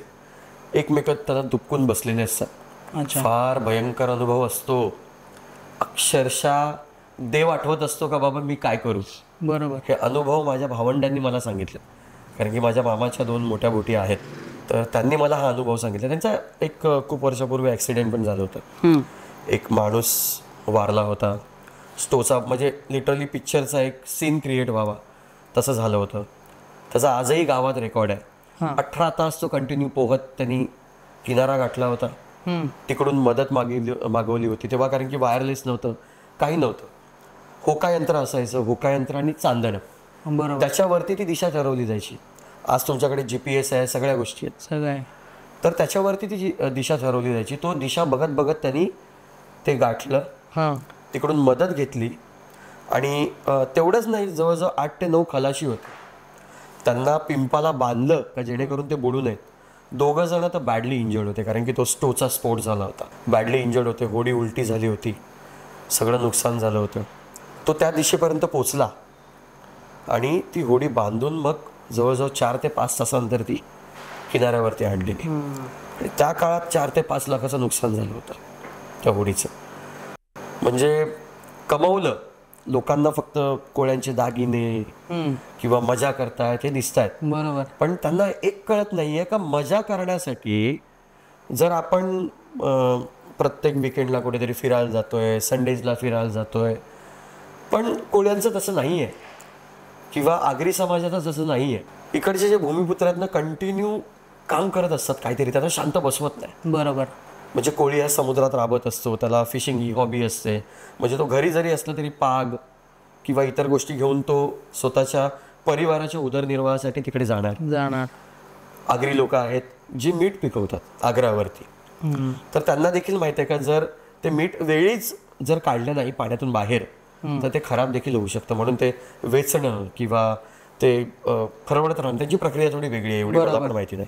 एकमेकात त्यांना दुपकून बसलेले असतात. फार भयंकर अनुभव असतो. अक्षरशः देव आठवत असतो का बाबा मी काय करू. बरोबर. हे अनुभव माझ्या भावंडांनी मला सांगितले, कारण की माझ्या मामाच्या 2 मोठ्या बोटी आहेत. तर त्यांनी मला हा अनुभव सांगितला. त्यांचा एक खूप वर्षापूर्वी ॲक्सिडेंट पण झालं होतं. एक माणूस वारला होता. स्टोचा म्हणजे लिटरली पिक्चरचा एक सीन क्रिएट व्हावा तसं झालं होतं. त्याचा आजही गावात रेकॉर्ड आहे. 18 तास तो कंटिन्यू पोहत त्यांनी किनारा गाठला होता. तिकडून मदत मागवली होती तेव्हा, कारण की वायरलेस नव्हतं, काही नव्हतं. होका यंत्र असायचं, होका यंत्र आणि चांदणं. बरोबर. त्याच्यावरती ती दिशा ठरवली जायची. आज तुमच्याकडे GPS आहे, सगळ्या गोष्टी आहेत, सगळं. तर त्याच्यावरती ती दिशा ठरवली जायची. तो दिशा बघत बघत त्यांनी ते गाठलं, तिकडून मदत घेतली. आणि तेवढंच नाही, जवळजवळ 8 ते 9 खलाशी होते. त्यांना पिंपाला बांधलं का जेणेकरून ते बुडू नयेत. 2 जण तर बॅडली इंजर्ड होते, कारण की तो स्टोचा स्फोट झाला होता. बॅडली इंजर्ड होते, होडी उलटी झाली होती, सगळं नुकसान झालं होतं. तो त्या दिशेपर्यंत पोचला आणि ती होडी बांधून मग जवळजवळ 4 ते 5 तासानंतर ती किनाऱ्यावरती आणलेली. त्या काळात 4 ते 5 लाखाचं नुकसान झालं होतं त्या होडीचं. म्हणजे कमवलं. लोकांना फक्त कोळ्यांचे दागिने किंवा मजा करतायत हे दिसत आहेत. बरोबर. पण त्यांना एक कळत नाहीये का मजा करण्यासाठी जर आपण प्रत्येक विकेंडला कुठेतरी फिरायला जातोय, संडेजला फिरायला जातोय, पण कोळ्यांचं तसं नाही आहे किंवा आगरी समाजाचं तसं नाही आहे. इकडचे जे भूमिपुत्र आहेत ना, कंटिन्यू काम करत असतात काहीतरी, त्यांना शांत बसवत नाही. बरोबर. म्हणजे कोळी या समुद्रात राबत असतो, त्याला फिशिंग ही हॉबी असते. म्हणजे तो घरी जरी असला तरी पाग किंवा इतर गोष्टी घेऊन तो स्वतःच्या परिवाराच्या उदरनिर्वाहासाठी तिकडे जाणार. आगरी लोक आहेत जी मीठ पिकवतात आग्र्यावरती. तर त्यांना देखील माहिती आहे का जर ते मीठ वेळीच जर काढलं नाही पाण्यातून बाहेर तर ते खराब देखील होऊ शकतं. म्हणून ते वेचणं किंवा ते फरवडत राहणं, त्यांची प्रक्रिया थोडी वेगळी आहे, एवढी मला पण माहिती नाही.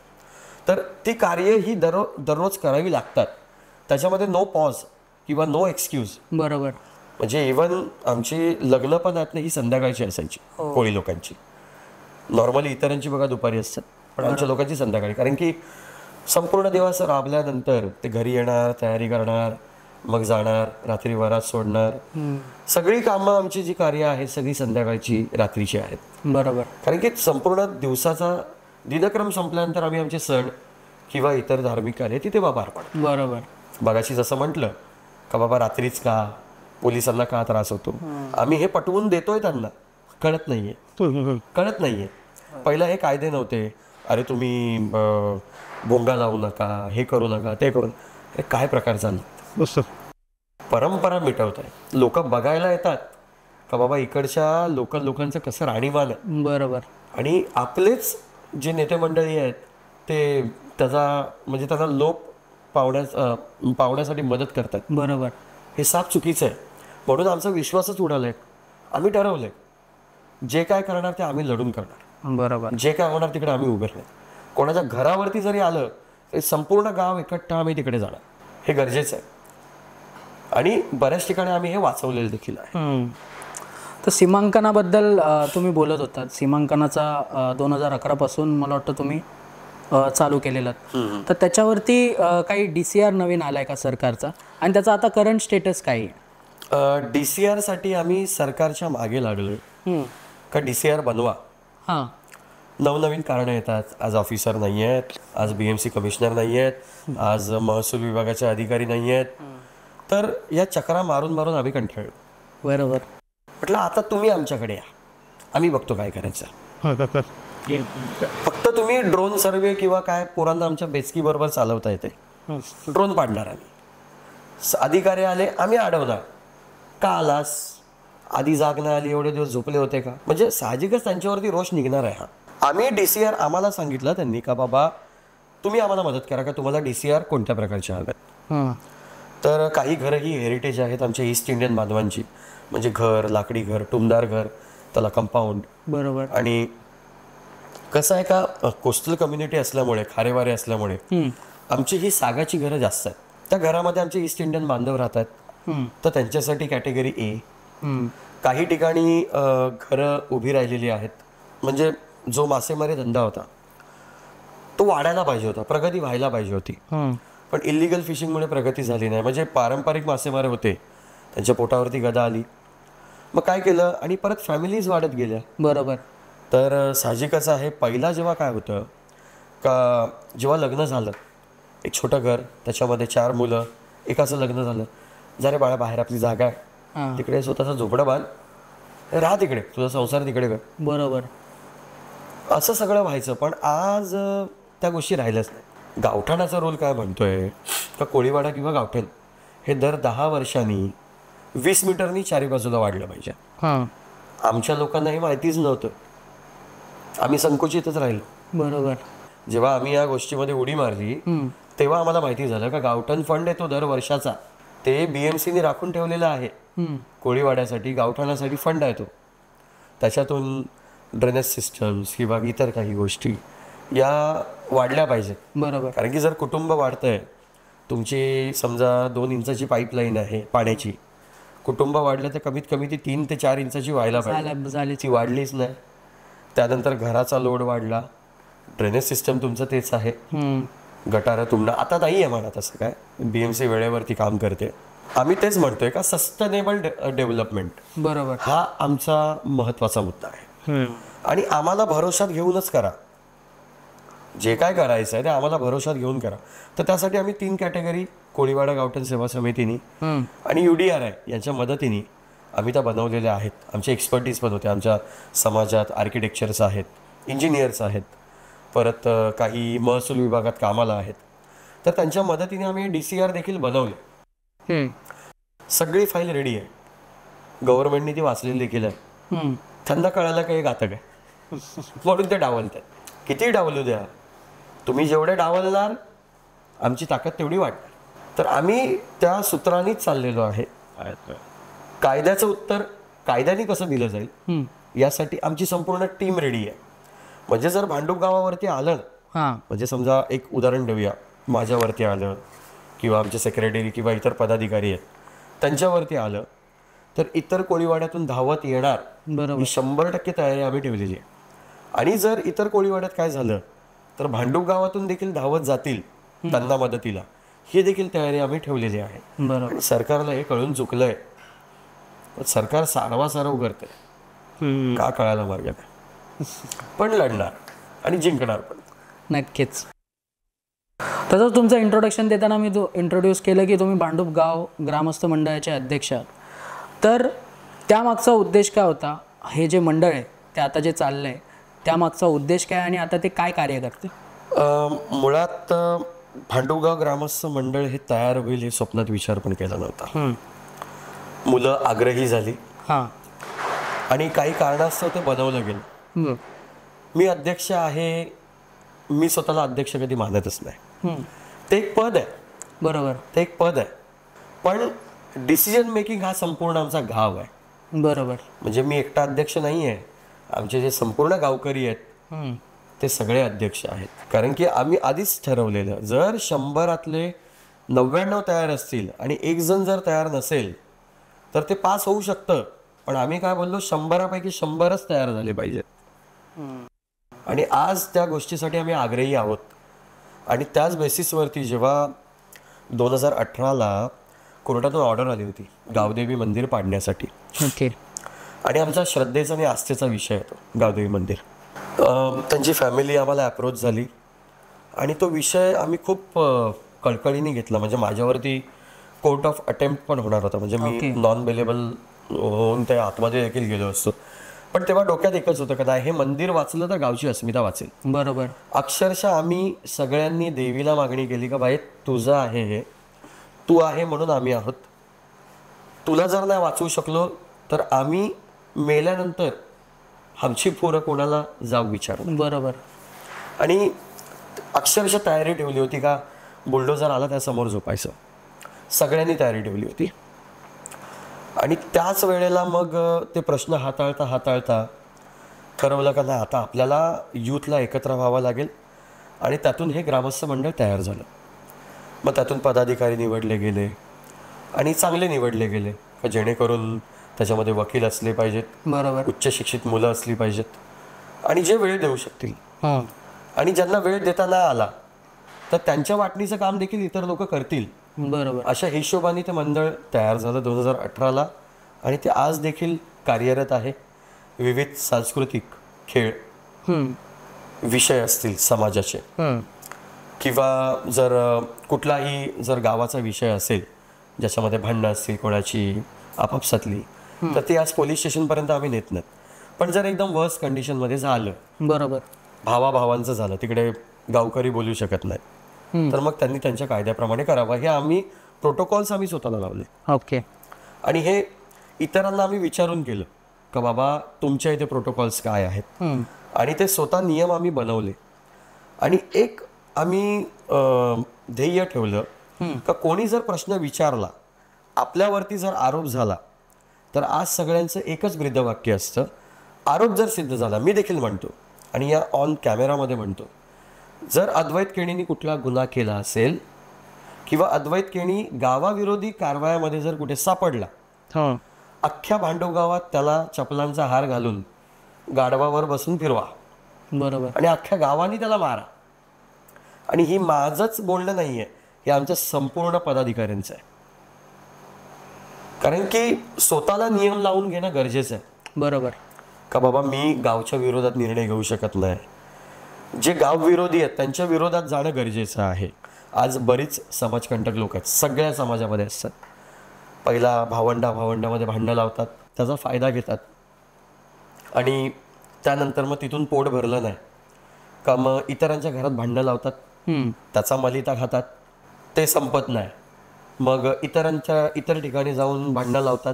तर ती कार्य ही दररोज करावी लागतात. त्याच्यामध्ये नो पॉज किंवा नो एक्सक्यूज. बरोबर. म्हणजे इव्हन आमची लग्न पण आहेत ना, ही संध्याकाळची असायची कोळी लोकांची. नॉर्मली इतरांची बघा दुपारी असतात, पण आमच्या लोकांची संध्याकाळी. कारण की संपूर्ण दिवस राबल्यानंतर ते घरी येणार, तयारी करणार, मग जाणार, रात्री वरात सोडणार. सगळी कामं आमची जी कार्य आहेत सगळी संध्याकाळची, रात्रीची आहेत. बरोबर. कारण की संपूर्ण दिवसाचा दिनक्रम संपल्यानंतर आम्ही आमचे सण किंवा इतर धार्मिक कार्य तिथे बा पार पडतात. बरोबर. मगाशी जसं म्हटलं का बाबा रात्रीच का पोलिसांना का त्रास होतो, आम्ही हे पटवून देतोय त्यांना. कळत नाहीये. पहिला हे कायदे नव्हते. अरे तुम्ही बोंगा लावू नका, हे करू नका, ते करू. हे काय प्रकार चालले. परंपरा मिटवत आहे. लोक बघायला येतात का बाबा इकडच्या लोकांचं कसं राहणीमान आहे. बरोबर. आणि आपलेच जे नेते मंडळी आहेत ते त्यांना लोप पावण्यासाठी मदत करतात. बरोबर. हे साफ चुकीचं आहे. म्हणून आमचा विश्वासच उडालाय. आम्ही ठरवलंय जे काय करणार ते आम्ही लढून करणार. बरोबर. जे काय होणार तिकडे आम्ही उभे राहणार. कोणाच्या घरावरती जरी आलं तरी संपूर्ण गाव एकट्ठा आम्ही तिकडे जाणार. हे गरजेचं आहे. आणि बऱ्याच ठिकाणी आम्ही हे वाचवलेलं देखील आहे. तर सीमांकनाबद्दल तुम्ही बोलत होतात. सीमांकनाचा 2011 पासून मला वाटतं तुम्ही चालू केलेला. तर त्याच्यावरती काही DCR नवीन आलाय का सरकारचा, आणि त्याचा आता करंट स्टेटस काय आहे? DCR साठी आम्ही सरकारच्या मागे लागलोय का DCR बनवा. हां. नवनवीन कारणं येतात. आज ऑफिसर नाही आहेत, आज BMC कमिशनर नाही आहेत, आज महसूल विभागाचे अधिकारी नाही आहेत. तर या चक्रा मारून मारून आम्ही कंटाळलो. बरोबर. म्हटलं आता तुम्ही आमच्याकडे या, आम्ही बघतो काय करायचं. फक्त तुम्ही ड्रोन सर्वे किंवा काय पोरांना आमच्या बेचकी बरोबर चालवता येते. ड्रोन पाडणार आम्ही. अधिकारी आले आम्ही अडवणार. का आलास, आधी जाग नाही आली, एवढे दिवस झोपले होते का. म्हणजे साहजिकच त्यांच्यावरती रोष निघणार आहे. आम्ही DCR आम्हाला सांगितलं त्यांनी का बाबा तुम्ही आम्हाला मदत करा का तुम्हाला DCR कोणत्या प्रकारच्या हव्यात. तर काही घरं ही हेरिटेज आहेत आमच्या ईस्ट इंडियन बांधवांची. म्हणजे घर, लाकडी घर, टुमदार घर, त्याला कंपाऊंड. बरोबर. आणि कसं आहे का कोस्टल कम्युनिटी असल्यामुळे, खारेवारे असल्यामुळे आमची ही सागाची घरं जास्त आहेत. त्या घरामध्ये आमचे ईस्ट इंडियन बांधव राहतात. तर त्यांच्यासाठी कॅटेगरी A. काही ठिकाणी घरं उभी राहिलेली आहेत. म्हणजे जो मासेमारी धंदा होता तो वाढायला पाहिजे होता, प्रगती व्हायला पाहिजे होती. पण इलिगल फिशिंगमुळे प्रगती झाली नाही. म्हणजे पारंपरिक मासेमारे होते, त्यांच्या पोटावरती गदा आली. मग काय केलं, आणि परत फॅमिलीज वाढत गेल्या. बरोबर. तर साहजिकच आहे. पहिला जेव्हा काय होतं का जेव्हा लग्न झालं, एक छोटं घर, त्याच्यामध्ये 4 मुलं, एकाचं लग्न झालं, जरे बाळा बाहेर आपली जागा आहे, तिकडे स्वतःचा झोपडं बांध, राहा तिकडे, तुझा संसार तिकडे कर. बरोबर. असं सगळं व्हायचं. पण आज त्या गोष्टी राहिल्याच नाही. गावठाणाचा रोल काय म्हणतोय का कोळीवाडा किंवा गावठण हे दर 10 वर्षांनी 20 मीटरनी चारी बाजूला वाढलं पाहिजे. आमच्या लोकांना हे माहितीच नव्हतं. आम्ही संकुचितच राहिलो. बरोबर. जेव्हा आम्ही या गोष्टीमध्ये उडी मारली तेव्हा आम्हाला माहिती झालं का गावठण फंड आहे तो दर वर्षाचा, ते BMCने राखून ठेवलेला आहे. कोळीवाड्यासाठी, गावठाणासाठी फंड आहे तो. त्याच्यातून ड्रेनेज सिस्टम्स किंवा इतर काही गोष्टी या वाढल्या पाहिजेत. बरोबर. कारण की जर कुटुंब वाढतंय, तुमची समजा 2 इंचाची पाईपलाईन आहे पाण्याची, कुटुंब वाढलं तर कमीत कमी ती 3 ते 4 इंचाची व्हायला पाहिजे. ती वाढलीच नाही. त्यानंतर घराचा लोड वाढला. ड्रेनेज सिस्टम तुमचं तेच आहे, गटारं तुंबणं आता नाही आहे म्हणा. तसं काय BMC वेळेवरती काम करते. आम्ही तेच म्हणतोय का सस्टेनेबल डेव्हलपमेंट. बरोबर. हा आमचा महत्त्वाचा मुद्दा आहे. आणि आम्हाला भरोशात घेऊनच करा. जे काय करायचं आहे ते आम्हाला भरोशात घेऊन करा. तर त्यासाठी आम्ही 3 कॅटेगरी कोळीवाडा गावठण सेवा समितीने आणि UDRI यांच्या मदतीने आम्ही त्या बनवलेल्या आहेत. आमचे एक्सपर्टीज पण होते. आमच्या समाजात आर्किटेक्चर्स आहेत, इंजिनियर्स आहेत, परत काही महसूल विभागात कामाला आहेत. तर त्यांच्या मदतीने आम्ही DCR देखील बनवले. सगळी फाईल रेडी आहे. गव्हर्नमेंटने ती वाचलेली देखील आहे. त्यांना कळायला काही घातक आहे म्हणून ते डावलतात. किती डावलू द्या, तुम्ही जेवढे डावलणार आमची ताकद तेवढी वाढणार. तर आम्ही त्या सूत्रानेच चाललेलो आहे. कायद्याचं उत्तर कायद्याने कसं दिलं जाईल यासाठी आमची संपूर्ण टीम रेडी आहे. म्हणजे जर भांडूप गावावरती आलं, म्हणजे समजा एक उदाहरण देऊया, माझ्यावरती आलं किंवा आमचे सेक्रेटरी किंवा इतर पदाधिकारी आहेत त्यांच्यावरती आलं, तर इतर कोळीवाड्यातून धावत येणार. 100% तयारी आम्ही ठेवलेली आहे. आणि जर इतर कोळीवाड्यात काय झालं तर भांडूप गावातून देखील धावत जातील त्यांना मदतीला, ही देखील तयारी आम्ही ठेवलेली आहे. बरोबर. सरकारला हे कळून चुकलंय. सरकार सारवासारव करते का कळायला मार्ग नाही. पण लढणार आणि जिंकणार पण. नक्कीच. तसंच तुमचं इंट्रोडक्शन देताना मी इंट्रोड्यूस केलं की तुम्ही भांडूप गाव ग्रामस्थ मंडळाचे अध्यक्ष आहात. तर त्यामागचा उद्देश काय होता? हे जे मंडळ आहे ते आता जे चाललं आहे त्यामागचा उद्देश काय आणि आता ते काय कार्य करते? मुळात भांडुपगाव ग्रामस्थ मंडळ हे तयार होईल हे स्वप्नात विचार पण केला नव्हता. मुलं आग्रही झाली आणि काही कारणास्तव ते बनवलं गेलं. मी अध्यक्ष आहे, मी स्वतःला अध्यक्ष कधी मानतच नाही. ते एक पद आहे, बरोबर, ते एक पद आहे, पण डिसिजन मेकिंग हा संपूर्ण आमचा गाव आहे. बरोबर. म्हणजे मी एकटा अध्यक्ष नाही आहे, आमचे जे संपूर्ण गावकरी आहेत ते सगळे अध्यक्ष आहेत. कारण की आम्ही आधीच ठरवलेलं, जर 100 99 तयार असतील आणि एक जण जर तयार नसेल तर ते पास होऊ शकतं. पण आम्ही काय बोललो, 100पैकी 100च तयार झाले पाहिजेत. आणि आज त्या गोष्टीसाठी आम्ही आग्रही आहोत. आणि त्याच बेसिसवरती जेव्हा 2018ला कोर्टातून ऑर्डर आली होती गावदेवी मंदिर पाडण्यासाठी, ओके, आणि आमचा श्रद्धेचा आणि आस्थेचा विषय आहे तो गावदेवी मंदिर, त्यांची फॅमिली आम्हाला अप्रोच झाली आणि तो विषय आम्ही खूप कळकळीने घेतला. म्हणजे माझ्यावरती कोर्ट ऑफ अटेम्प्ट पण होणार होता, म्हणजे मी नॉन बेलेबल होऊन त्या आतमध्ये देखील गेलो असतो. पण तेव्हा डोक्यात एकच होतं का हे मंदिर वाचलं तर गावची अस्मिता वाचेल. बरोबर. अक्षरशः आम्ही सगळ्यांनी देवीला मागणी केली का बाई तुझं आहे, हे तू आहे म्हणून आम्ही आहोत, तुला जर नाही वाचवू शकलो तर आम्ही मेल्यानंतर आमची पोरं कोणाला जाऊ विचार. बरोबर. आणि अक्षरशः तयारी ठेवली होती का बुलडोझर आला त्यासमोर झोपायचं, सगळ्यांनी तयारी ठेवली होती. आणि त्याच वेळेला मग ते प्रश्न हाताळता ठरवलं का नाही आता आपल्याला यूथला एकत्र व्हावं लागेल. आणि त्यातून हे ग्रामस्थ मंडळ तयार झालं. मग त्यातून पदाधिकारी निवडले गेले आणि चांगले निवडले गेले का जेणेकरून त्याच्यामध्ये वकील असले पाहिजेत, बरोबर, उच्च शिक्षित मुलं असली पाहिजेत आणि जे वेळ देऊ शकतील. आणि ज्यांना वेळ देता नाही आला तर त्यांच्या वाटणीचं काम देखील इतर लोक करतील. बरोबर. अशा हिशोबाने ते मंडळ तयार झालं 2018ला आणि ते आज देखील कार्यरत आहे. विविध सांस्कृतिक खेळ विषय असतील समाजाचे किंवा जर कुठलाही जर गावाचा विषय असेल ज्याच्यामध्ये भांडणं असतील कोणाची आपापसातली, तर ते आज पोलीस स्टेशनपर्यंत आम्ही नेत नाहीत. पण जर एकदम वर्स्ट कंडिशनमध्ये झालं, बरोबर, भावाभावांचं झालं, तिकडे गावकरी बोलू शकत नाही, तर मग त्यांनी त्यांच्या कायद्याप्रमाणे करावं. हे आम्ही प्रोटोकॉल्स आम्ही स्वतःला लावले. ओके. आणि हे इतरांना आम्ही विचारून केलं का बाबा तुमच्या इथे प्रोटोकॉल्स काय आहेत, आणि ते स्वतः नियम आम्ही बनवले. आणि एक आम्ही ध्येय ठेवलं का कोणी जर प्रश्न विचारला, आपल्यावरती जर आरोप झाला, तर आज सगळ्यांचं एकच ब्रीदवाक्य असतं, आरोप जर सिद्ध झाला, मी देखील म्हणतो आणि या ऑन कॅमेरामध्ये म्हणतो, जर अद्वैत केणींनी कुठला गुन्हा केला असेल किंवा अद्वैत केणी गावाविरोधी कारवायामध्ये जर कुठे सापडला, अख्ख्या भांडूप गावात त्याला चपलांचा हार घालून गाढवावर बसून फिरवा. बरोबर. आणि अख्ख्या गावाने त्याला मारा. आणि ही माझंच बोलणं नाहीये, हे आमच्या संपूर्ण पदाधिकाऱ्यांचं आहे. कारण की स्वतःला नियम लावून घेणं गरजेचं आहे. बरोबर. का बाबा मी गावच्या विरोधात निर्णय घेऊ शकत नाही, जे गाव विरोधी आहेत त्यांच्या विरोधात जाणं गरजेचं आहे. आज बरीच समाजकंटक लोक आहेत, सगळ्या समाजामध्ये असतात. पहिला भावंडामध्ये भांडणं लावतात, त्याचा फायदा घेतात आणि त्यानंतर मग तिथून पोट भरलं नाही का मग इतरांच्या घरात भांडणं लावतात, त्याचा मलिता खातात, ते संपत नाही, मग इतर ठिकाणी जाऊन भांडणं लावतात,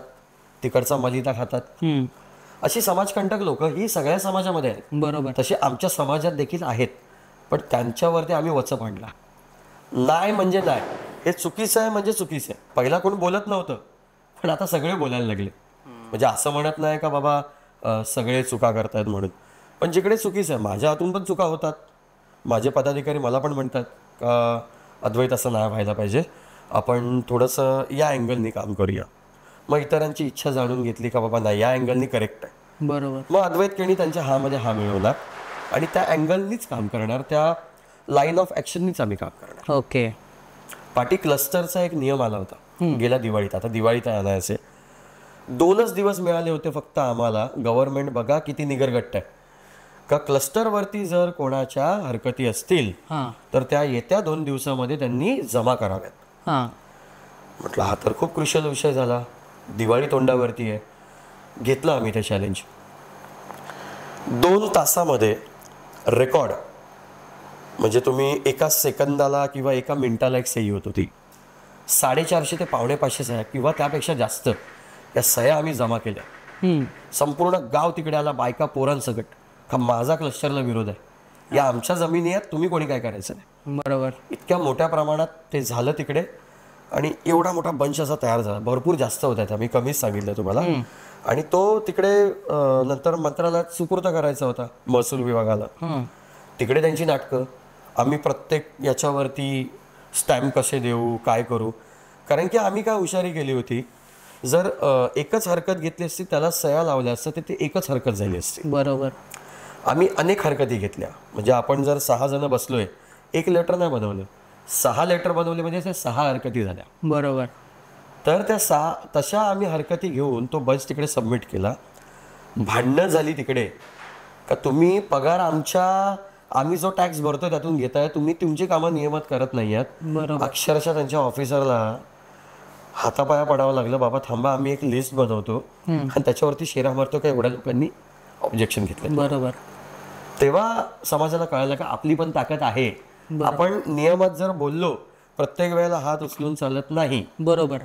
तिकडचा मलिता खातात. अशी समाजकंटक लोक ही सगळ्या समाजामध्ये आहेत. बरोबर. तसे आमच्या समाजात देखील आहेत, पण त्यांच्यावरती आम्ही वचप आणला. नाही म्हणजे नाही, हे चुकीचं आहे म्हणजे चुकीचं आहे. पहिला कोण बोलत नव्हतं, पण आता सगळे बोलायला लागले. म्हणजे असं म्हणत नाही का बाबा सगळे चुका करतायत म्हणून, पण जिकडे चुकीचं आहे, माझ्या हातून पण चुका होतात. माझे पदाधिकारी मला पण म्हणतात का अद्वैत असं नाही व्हायला पाहिजे, आपण थोडंसं या अँगलनी काम करूया. मग इतरांची इच्छा जाणून घेतली का बाबा नाही या अँगलनी करेक्ट आहे. बरोबर. मग अद्वैत केणी त्यांच्या हामध्ये हा मिळवणार आणि त्या अँगलनीच काम करणार, त्या लाईन ऑफ ॲक्शननीच आम्ही काम करणार. ओके. पार्टी क्लस्टरचा एक नियम आला होता गेल्या दिवाळीत. आता दिवाळीत आणायचे 2च दिवस मिळाले होते फक्त आम्हाला. गव्हर्नमेंट बघा किती निगरगट्ट आहे. का क्लस्टरवरती जर कोणाच्या हरकती असतील हां तर त्या येत्या 2 दिवसामध्ये त्यांनी जमा कराव्यात. हां म्हटलं हा तर खूप क्रुशियल विषय झाला, दिवाळी तोंडावरती आहे. घेतलं आम्ही ते चॅलेंज. 2 तासामध्ये रेकॉर्ड, म्हणजे तुम्ही एका सेकंदाला किंवा एका मिनिटाला एक सही होत होती. 450 ते 550 सह्या किंवा त्यापेक्षा जास्त या सह्या आम्ही जमा केल्या. संपूर्ण गाव तिकडे आला, बायका पोरांसकट, का माझा क्लस्टरला विरोध आहे, या आमच्या जमिनी आहेत, तुम्ही कोणी काय करायचं नाही. बरोबर. इतक्या मोठ्या प्रमाणात ते झालं तिकडे आणि एवढा मोठा बंच असा तयार झाला. भरपूर जास्त होत्या त्या, मी कमीच सांगितलं तुम्हाला. आणि तो तिकडे नंतर मंत्रालयात सुपूर्द करायचा होता महसूल विभागाला. तिकडे त्यांची नाटकं, आम्ही प्रत्येक याच्यावरती स्टॅम्प कसे देऊ, काय करू. कारण की आम्ही काय हुशारी केली होती, जर एकच हरकत घेतली असती, त्याला सह्या लावल्या असतं, तर ते एकच हरकत झाली असती. बरोबर. आम्ही अनेक हरकती घेतल्या. म्हणजे आपण जर 6 जण बसलोय, 1 लेटर नाही बनवलं, 6 लेटर बनवले, म्हणजे त्या 6 हरकती झाल्या. बरोबर. तर त्या 6 तशा आम्ही हरकती घेऊन तो बंच तिकडे सबमिट केला. भांडणं झाली तिकडे, का तुम्ही पगार आम्ही जो टॅक्स भरतो त्यातून घेताय, तुम्ही तुमची कामं नियमित करत नाही आहात. बरोबर. अक्षरशः त्यांच्या ऑफिसरला हातापाया पडावं लागलं, बाबा थांबा, आम्ही एक लिस्ट बनवतो आणि त्याच्यावरती शेरा मारतो, का एवढ्या लोकांनी ऑब्जेक्शन घेतलं. बरोबर. तेव्हा समाजाला कळालं का आपली पण ताकद आहे. आपण नियमात जर बोललो, प्रत्येक वेळेला हात उचलून चालत नाही. बरोबर.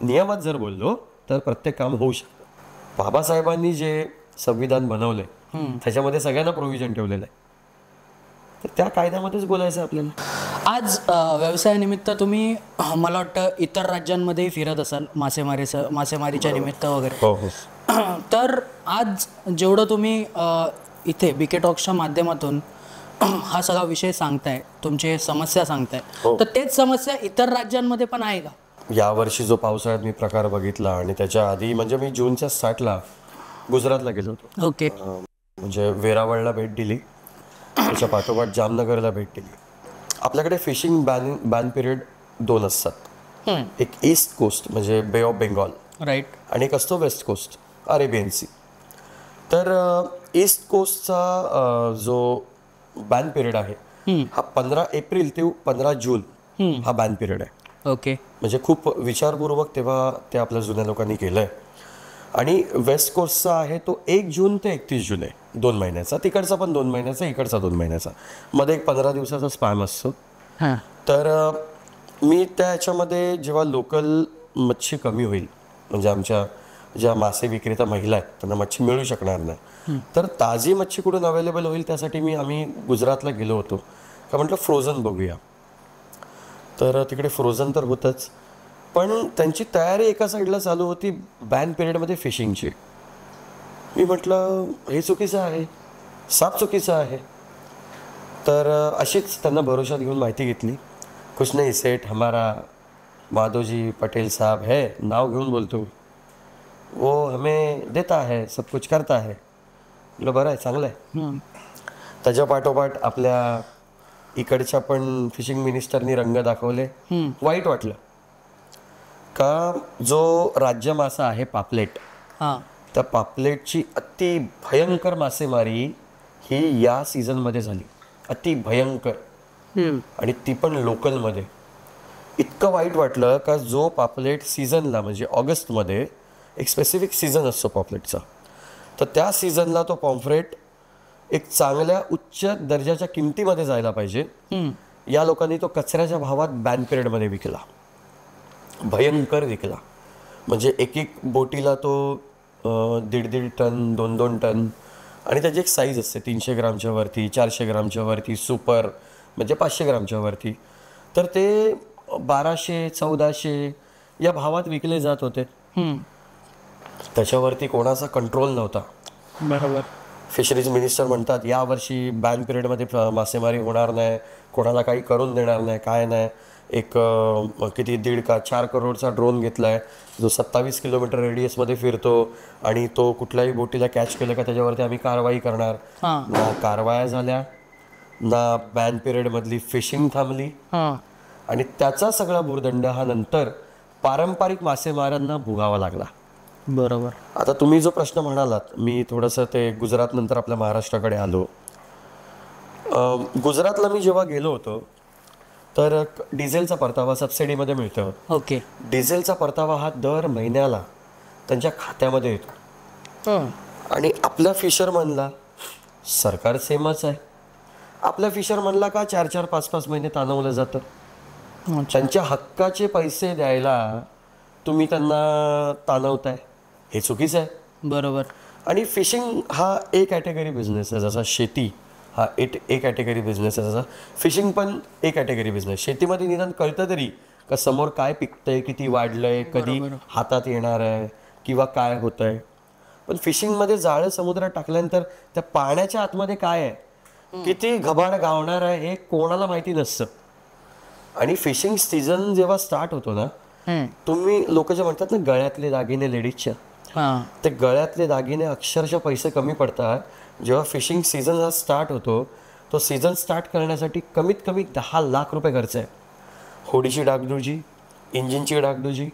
नियमात जर बोललो तर प्रत्येक काम होऊ शकतं. बाबासाहेबांनी जे संविधान बनवलंय त्याच्यामध्ये सगळ्यांना प्रोव्हिजन ठेवलेलं आहे, तर त्या कायद्यामध्येच बोलायचं आपल्याला. आज व्यवसायानिमित्त तुम्ही मला वाटतं इतर राज्यांमध्ये फिरत असाल, मासेमारीच्या निमित्त वगैरे. हो हो. तर आज जेवढं तुम्ही इथे बीके टॉक्सच्या माध्यमातून हा सगळा विषय सांगताय, तुमची समस्या सांगताय, तर तेच समस्या इतर राज्यांमध्ये पण आहे का? यावर्षी जो पावसाळ्यात मी प्रकार बघितला, आणि त्याच्या आधी म्हणजे मी जूनच्या 60ला गुजरातला गेलो होतो. ओके. म्हणजे वेरावळला भेट दिली, त्याच्या पाठोपाठ जामनगरला भेट दिली. आपल्याकडे फिशिंग बॅन पिरियड 2 असतात. एक ईस्ट कोस्ट म्हणजे बे ऑफ बेंगॉल, राईट, आणि एक असतो वेस्ट कोस्ट, अरेबियन सी. तर ईस्ट कोस्टचा जो बॅन पिरियड आहे हा 15 एप्रिल ते 15 जून हा बॅन पिरियड आहे. ओके. म्हणजे खूप विचारपूर्वक तेव्हा ते आपल्या जुन्या लोकांनी केलंय. आणि वेस्ट कोस्टचा आहे तो 1 जून ते 31 जुलै, 2 महिन्याचा. तिकडचा पण 2 महिन्याचा, इकडचा 2 महिन्याचा, मध्ये एक 15 दिवसाचा स्पॅम असतो. तर मी त्या ह्याच्यामध्ये जेव्हा लोकल मच्छी कमी होईल, म्हणजे आमच्या ज्या मासे विक्रेता महिला आहेत त्यांना मच्छी मिळू शकणार नाही, तर ताजी मच्छी कुठून अवेलेबल होईल त्यासाठी आम्ही गुजरातला गेलो होतो. का म्हटलं फ्रोझन बघूया. तर तिकडे फ्रोझन तर होतंच, पण त्यांची तयारी एका साईडला चालू होती बॅन पिरियडमध्ये फिशिंगची. मी म्हटलं हे चुकीचं आहे, साफ चुकीचं आहे. तर अशीच त्यांना भरोशात घेऊन माहिती घेतली. कुछ नहीं सेठ, हमारा माधोजी पटेल साहब है, नाव घेऊन बोलतो, वो हमें देता है, सब कुछ करता है. म्हटलं बरं आहे, चांगलं आहे. त्याच्या पाठोपाठ आपल्या इकडच्या पण फिशिंग मिनिस्टरनी रंग दाखवले. वाईट वाटलं, का जो राज्य मासा आहे पापलेट, त्या पापलेटची अति भयंकर मासेमारी ही या सीझनमध्ये झाली, अति भयंकर, आणि ती पण लोकलमध्ये. इतकं वाईट वाटलं का जो पापलेट सीझनला, म्हणजे ऑगस्टमध्ये एक स्पेसिफिक सीझन असतो पॉम्फ्रेटचा, तर त्या सीझनला तो पॉम्फ्रेट एक चांगल्या उच्च दर्जाच्या किमतीमध्ये जायला पाहिजे, या लोकांनी तो कचऱ्याच्या भावात बॅन पिरियडमध्ये विकला, भयंकर विकला. म्हणजे एक बोटीला तो 1.5 टन, 2 टन, आणि त्याची एक साईज असते 300 ग्रामच्या वरती, 400 ग्रामच्या वरती, सुपर म्हणजे 500 ग्रामच्या वरती. तर ते 1200, 1400 या भावात विकले जात होते. त्याच्यावरती कोणाचा कंट्रोल नव्हता. बरोबर. फिशरीज मिनिस्टर म्हणतात यावर्षी बॅन पिरियडमध्ये मासेमारी होणार नाही, कोणाला काही करून देणार नाही, काय नाही. एक किती 1.5 का 4 करोडचा ड्रोन घेतला आहे, जो 27 किलोमीटर रेडियसमध्ये फिरतो, आणि तो कुठल्याही बोटीला कॅच केलं का त्याच्यावरती आम्ही कारवाई करणार. ना कारवाया झाल्या, ना बॅन पिरियडमधली फिशिंग थांबली, आणि त्याचा सगळा भूर्दंड हा नंतर पारंपरिक मासेमारांना भोगावा लागला. बरोबर. आता तुम्ही जो प्रश्न म्हणालात, मी थोडंसं ते गुजरात नंतर आपल्या महाराष्ट्राकडे आलो. गुजरातला मी जेव्हा गेलो होतो तर डिझेलचा परतावा सबसिडीमध्ये मिळतो. ओके. डिझेलचा परतावा हा दर महिन्याला त्यांच्या खात्यामध्ये येतो. आणि आपल्या फिशरमनला सरकार सेमच आहे. आपल्या फिशरमनला का 4-4, 5-5 महिने ताणवलं जातं. त्यांच्या हक्काचे पैसे द्यायला तुम्ही त्यांना ताणवताय, हे चुकीचं आहे. बरोबर. आणि फिशिंग हा ए कॅटेगरी बिझनेस आहे. जसा शेती हा ए कॅटेगरी बिझनेस आहे, तसा फिशिंग पण ए कॅटेगरी बिझनेस. शेतीमध्ये निदान कळतं तरी का समोर काय पिकतंय, किती वाढलंय, कधी हातात येणार आहे किंवा काय होतंय. पण फिशिंगमध्ये जाळं समुद्रात टाकल्यानंतर त्या पाण्याच्या आतमध्ये काय आहे, किती घबाड गावणार आहे, हे कोणाला माहिती नसतं. आणि फिशिंग सीझन जेव्हा स्टार्ट होतो ना, तुम्ही लोक जे म्हणतात ना गळ्यातले दागिने लेडीजच्या, ते गळ्यातले दागिने अक्षरशः पैसे कमी पडतात. जेव्हा फिशिंग सीझन हा स्टार्ट होतो, तो सीझन स्टार्ट करण्यासाठी कमीत कमी 10 लाख रुपये खर्च आहे. होडीची डागडुजी, इंजिनची डागडुजी,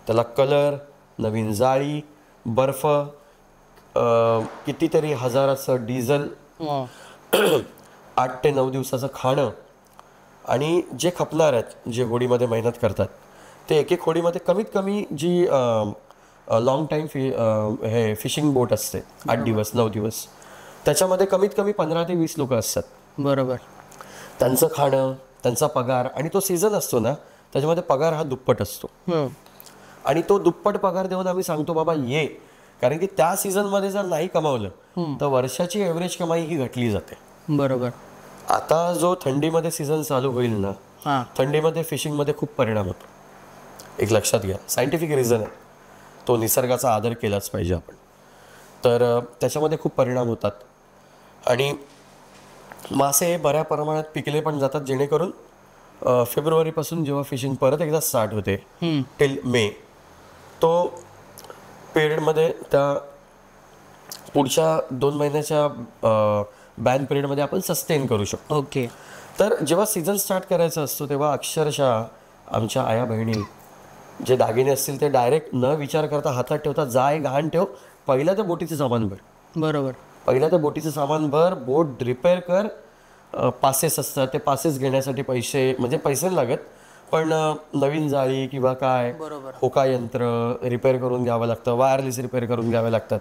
त्याला कलर, नवीन जाळी, बर्फ, कितीतरी हजाराचं डिझेल, 8 ते 9 दिवसाचं खाणं. आणि जे खपणार आहेत, जे होडीमध्ये मेहनत करतात, ते एक होडीमध्ये कमीत कमी जी लॉंग टाईम हे फिशिंग बोट असते 8 दिवस 9 दिवस, त्याच्यामध्ये कमीत कमी 15 ते 20 लोक असतात. बरोबर. त्यांचं खाणं, त्यांचा पगार, आणि तो सीझन असतो ना त्याच्यामध्ये पगार हा दुप्पट असतो. आणि तो दुप्पट पगार देऊन आम्ही सांगतो बाबा ये, कारण की त्या सीझनमध्ये जर नाही कमावलं तर वर्षाची एव्हरेज कमाई ही घटली जाते. बरोबर. आता जो थंडीमध्ये सीझन चालू होईल ना, थंडीमध्ये फिशिंगमध्ये खूप परिणाम होतो. एक लक्षात घ्या, सायंटिफिक रिझन आहे तो, निसर्गाचा आदर केलाच पाहिजे आपण. तर त्याच्यामध्ये खूप परिणाम होतात. आणि मासे बऱ्या प्रमाणात पिकले पण जातात, जेणेकरून फेब्रुवारीपासून जेव्हा फिशिंग परत एकदा स्टार्ट होते टिल मे, तो पिरियडमध्ये त्या पुढच्या 2 महिन्याच्या बॅन पिरियडमध्ये आपण सस्टेन करू शकतो. ओके. तर जेव्हा सीझन स्टार्ट करायचा असतो तेव्हा अक्षरशः आमच्या आया बहिणी जे दागिने असतील ते डायरेक्ट न विचार करता हातात ठेवतात. जाय घाण ठेव, पहिल्या त्या बोटीचं सामान भर. बरोबर. पहिल्या त्या बोटीचं सामान भर, बोट रिपेअर कर. पासेस असतात, ते पासेस घेण्यासाठी पैसे, म्हणजे पैसे नाही लागत, पण नवीन जाळी किंवा काय, होका यंत्र रिपेअर करून घ्यावं लागतं, वायरलेस रिपेअर करून घ्यावे लागतात.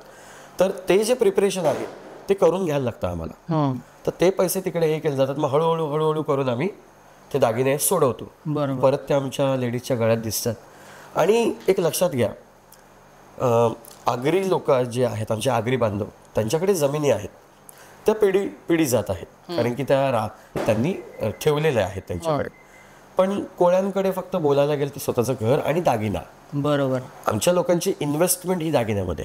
तर ते जे प्रिपरेशन आहे ते करून घ्यायला लागतं आम्हाला. तर ते पैसे तिकडे हे केले जातात. मग हळूहळू करून आम्ही ते दागिने सोडवतो. परत ते आमच्या लेडीजच्या गळ्यात दिसतात. आणि एक लक्षात घ्या, आगरी लोक जे आहेत, आमचे आगरी बांधव, त्यांच्याकडे जमिनी आहेत, त्या पिढी जात आहेत, कारण की त्यांनी ठेवलेल्या आहेत त्यांच्याकडे. पण कोळ्यांकडे फक्त बोलायला गेलं तर स्वतःचं घर आणि दागिना. बरोबर. आमच्या लोकांची इन्व्हेस्टमेंट ही दागिन्यामध्ये.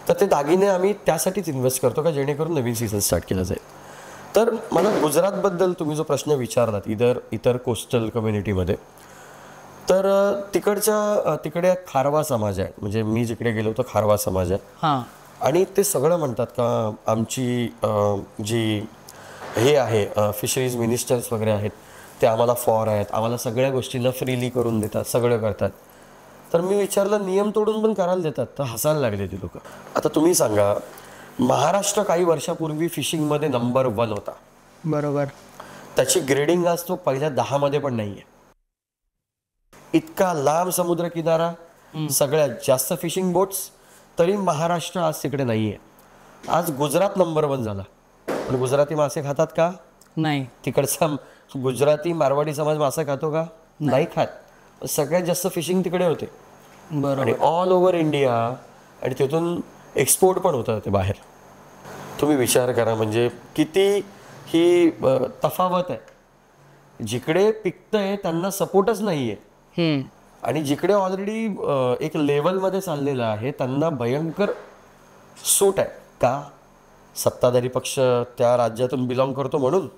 तर ते दागिने आम्ही त्यासाठीच इन्व्हेस्ट करतो का जेणेकरून नवीन सीझन स्टार्ट केला जाईल. तर मला गुजरातबद्दल तुम्ही जो प्रश्न विचारलात, इतर कोस्टल कम्युनिटीमध्ये, तर तिकडे खारवा समाज आहे. म्हणजे मी जिकडे गेलो होतो खारवा समाज आहे. आणि ते सगळं म्हणतात का आमची जी हे आहे फिशरीज मिनिस्टर्स वगैरे आहेत ते आम्हाला फॉर आहेत, आम्हाला सगळ्या गोष्टींना फ्रीली करून देतात, सगळं करतात. तर मी विचारलं नियम तोडून पण करायला देतात, तर हसायला लागले ती लोक. आता तुम्ही सांगा, महाराष्ट्र काही वर्षापूर्वी फिशिंगमध्ये नंबर 1 होता. बरोबर. त्याची ग्रेडिंग आज तो पहिल्या 10 मध्ये पण नाहीये. इतका लांब समुद्र किनारा, सगळ्यात जास्त फिशिंग बोट्स, तरी महाराष्ट्र आज तिकडे नाहीये. आज गुजरात नंबर 1 झाला. पण गुजराती मासे खातात का? नाही. तिकडचा गुजराती मारवाडी समाज मासा खातो का? नाही खात. सगळ्यात जास्त फिशिंग तिकडे होते. आणि ऑल ओव्हर इंडिया, आणि तिथून एक्सपोर्ट पण होतं ते बाहेर. तुम्ही विचार करा, म्हणजे किती ही तफावत आहे. जिकडे पिकतंय त्यांना सपोर्टच नाहीये, आणि जिकडे ऑलरेडी एक लेवलमध्ये चाललेलं आहे त्यांना भयंकर सूट आहे. का? सत्ताधारी पक्ष त्या राज्यातून बिलॉंग करतो म्हणून.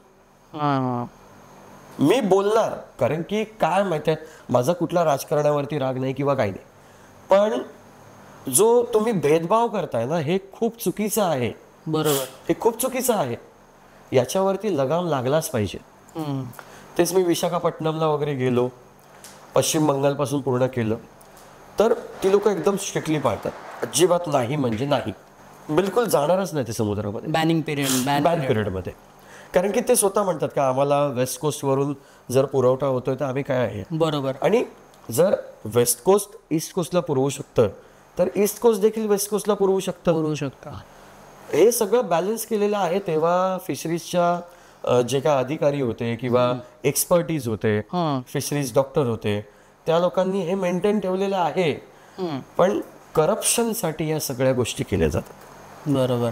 मी बोलणार, कारण की काय माहिती आहे, माझा कुठला राजकारणावरती राग नाही किंवा काही नाही, पण जो तुम्ही भेदभाव करताय ना, हे खूप चुकीचं आहे. बरोबर. हे खूप चुकीचं आहे. याच्यावरती लगाम लागलाच पाहिजे. तेच मी विशाखापट्टणमला वगैरे गेलो, पश्चिम बंगालपासून पूर्ण केलं, तर ती लोक एकदम स्ट्रिक्टली पाळतात. अजिबात नाही म्हणजे नाही, बिलकुल जाणारच नाही ते समुद्रामध्ये. बॅन पिरियडमध्ये. कारण की ते स्वतः म्हणतात का आम्हाला वेस्ट कोस्टवरून जर पुरवठा होतोय तर आम्ही काय आहे. बरोबर. आणि जर वेस्ट कोस्ट ईस्ट कोस्टला पुरवू शकतं तर ईस्ट कोस्ट देखील वेस्ट कोस्टला पुरवू शकतं. हे सगळं बॅलन्स केलेलं आहे. तेव्हा फिशरीजच्या जे काय अधिकारी होते किंवा एक्सपर्टीज होते, फिशरीज डॉक्टर होते, त्या लोकांनी हे मेंटेन ठेवलेलं आहे. पण करप्शनसाठी या सगळ्या गोष्टी केल्या जातात. बरोबर.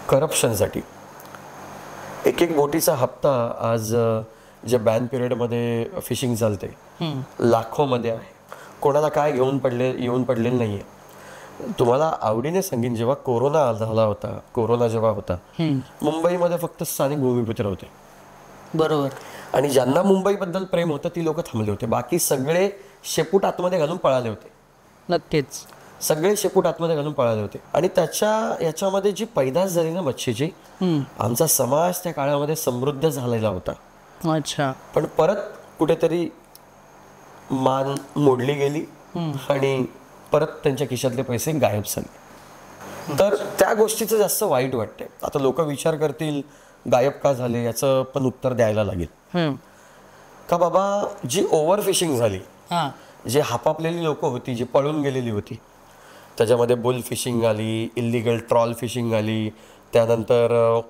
करप्शनसाठी एक बोटीचा हप्ता आज जे बॅन पिरियडमध्ये फिशिंग चालते लाखोमध्ये आहे. कोणाला काय येऊन पडलेलं नाहीये. तुम्हाला आवडीने सांगेन, जेव्हा कोरोना झाला होता, कोरोना जेव्हा होता, मुंबईमध्ये फक्त स्थानिक भूमिपुत्र होते. बरोबर. आणि ज्यांना मुंबईबद्दल प्रेम होतं ती लोक थांबले होते. बाकी सगळे शेपूट आतमध्ये घालून पळाले होते. नक्कीच सगळे शेपूट आतमध्ये घालून पळाले होते. आणि याच्यामध्ये जी पैदास झाली ना मच्छीची, आमचा समाज त्या काळामध्ये समृद्ध झालेला होता. अच्छा. पण परत कुठेतरी मान मोडली गेली आणि परत त्यांच्या खिशातले पैसे गायब झाले. तर त्या गोष्टीचं जास्त वाईट वाटतंय. आता लोक विचार करतील गायब का झाले, याचं पण उत्तर द्यायला लागेल. का बाबा, जी ओव्हर फिशिंग झाली, जे हापापलेली लोक होती, जी पळून गेलेली होती, त्याच्यामध्ये बुल फिशिंग आली, इल्लिगल ट्रॉल फिशिंग आली, त्यानंतर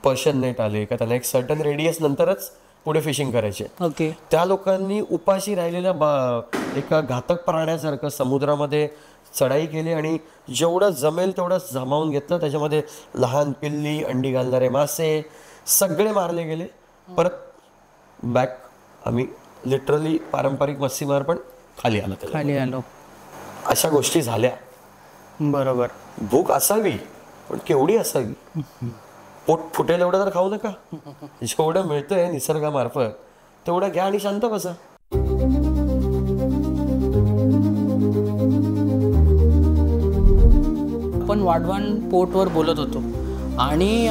पर्शियन नेट आले का त्यांना एक सर्टन रेडियस नंतरच पुढे फिशिंग करायचे. ओके. त्या लोकांनी उपाशी राहिलेल्या एका घातक प्राण्यासारखं समुद्रामध्ये चढाई केली आणि जेवढं जमेल तेवढं जमावून घेतलं. त्याच्यामध्ये लहान पिल्ली, अंडी घालणारे मासे सगळे मारले गेले. परत बॅक आम्ही लिटरली पारंपरिक मच्छीमार पण खाली आलो. अशा गोष्टी झाल्या. बरोबर. भूक असावी पण केवढी असावी. पोट फुटेल एवढं तर खाऊ नका. जेवढं मिळतंय निसर्गामार्फत तेवढं घ्या आणि शांत बसा. आपण वाढवण पोर्टवर बोलत होतो आणि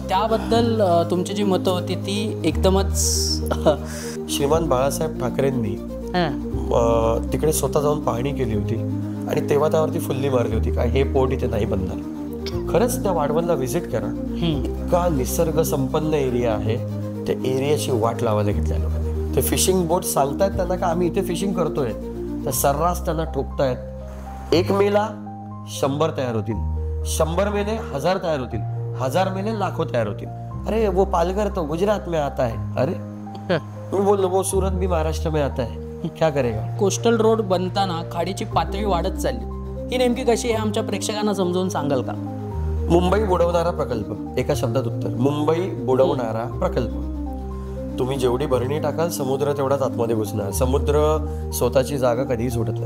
त्याबद्दल तुमची जी मतं होती ती एकदमच श्रीमान बाळासाहेब ठाकरेंनी तिकडे स्वतः जाऊन पाहणी केली होती आणि तेव्हा त्यावरती फुल्ली मारली होती का हे पोर्ट इथे नाही बनणार. खरंच त्या वाढवणला व्हिजिट करा. इतका निसर्ग संपन्न एरिया आहे. त्या एरियाची वाट लावायला घेतल्या लोकांनी. ते फिशिंग बोट सांगतायत त्यांना का आम्ही इथे फिशिंग करतोय, तर सर्रास त्यांना ठोकतायत. 1 मेला 100 तयार होतील, 100 मेले 1000 तयार होतील, 1000 मेले लाखो तयार होतील. अरे वो पालघर तो गुजरात में आता है. अरे मी बोललो वो सूरत भी महाराष्ट्र में आता है. क्या करेगा. कोस्टल रोड बनताना खाडीची पातळी वाढत चालली, ही नेमकी कशी हे आमच्या प्रेक्षकांना समजावून सांगाल का. मुंबई बुडवणारा प्रकल्प, एका शब्दात उत्तर, मुंबई बुडवणारा प्रकल्प. तुम्ही जेवढी भरणी टाकाल समुद्र तेवढाच आतमध्ये घुसणार. समुद्र स्वतःची जागा कधीही सोडत नाही.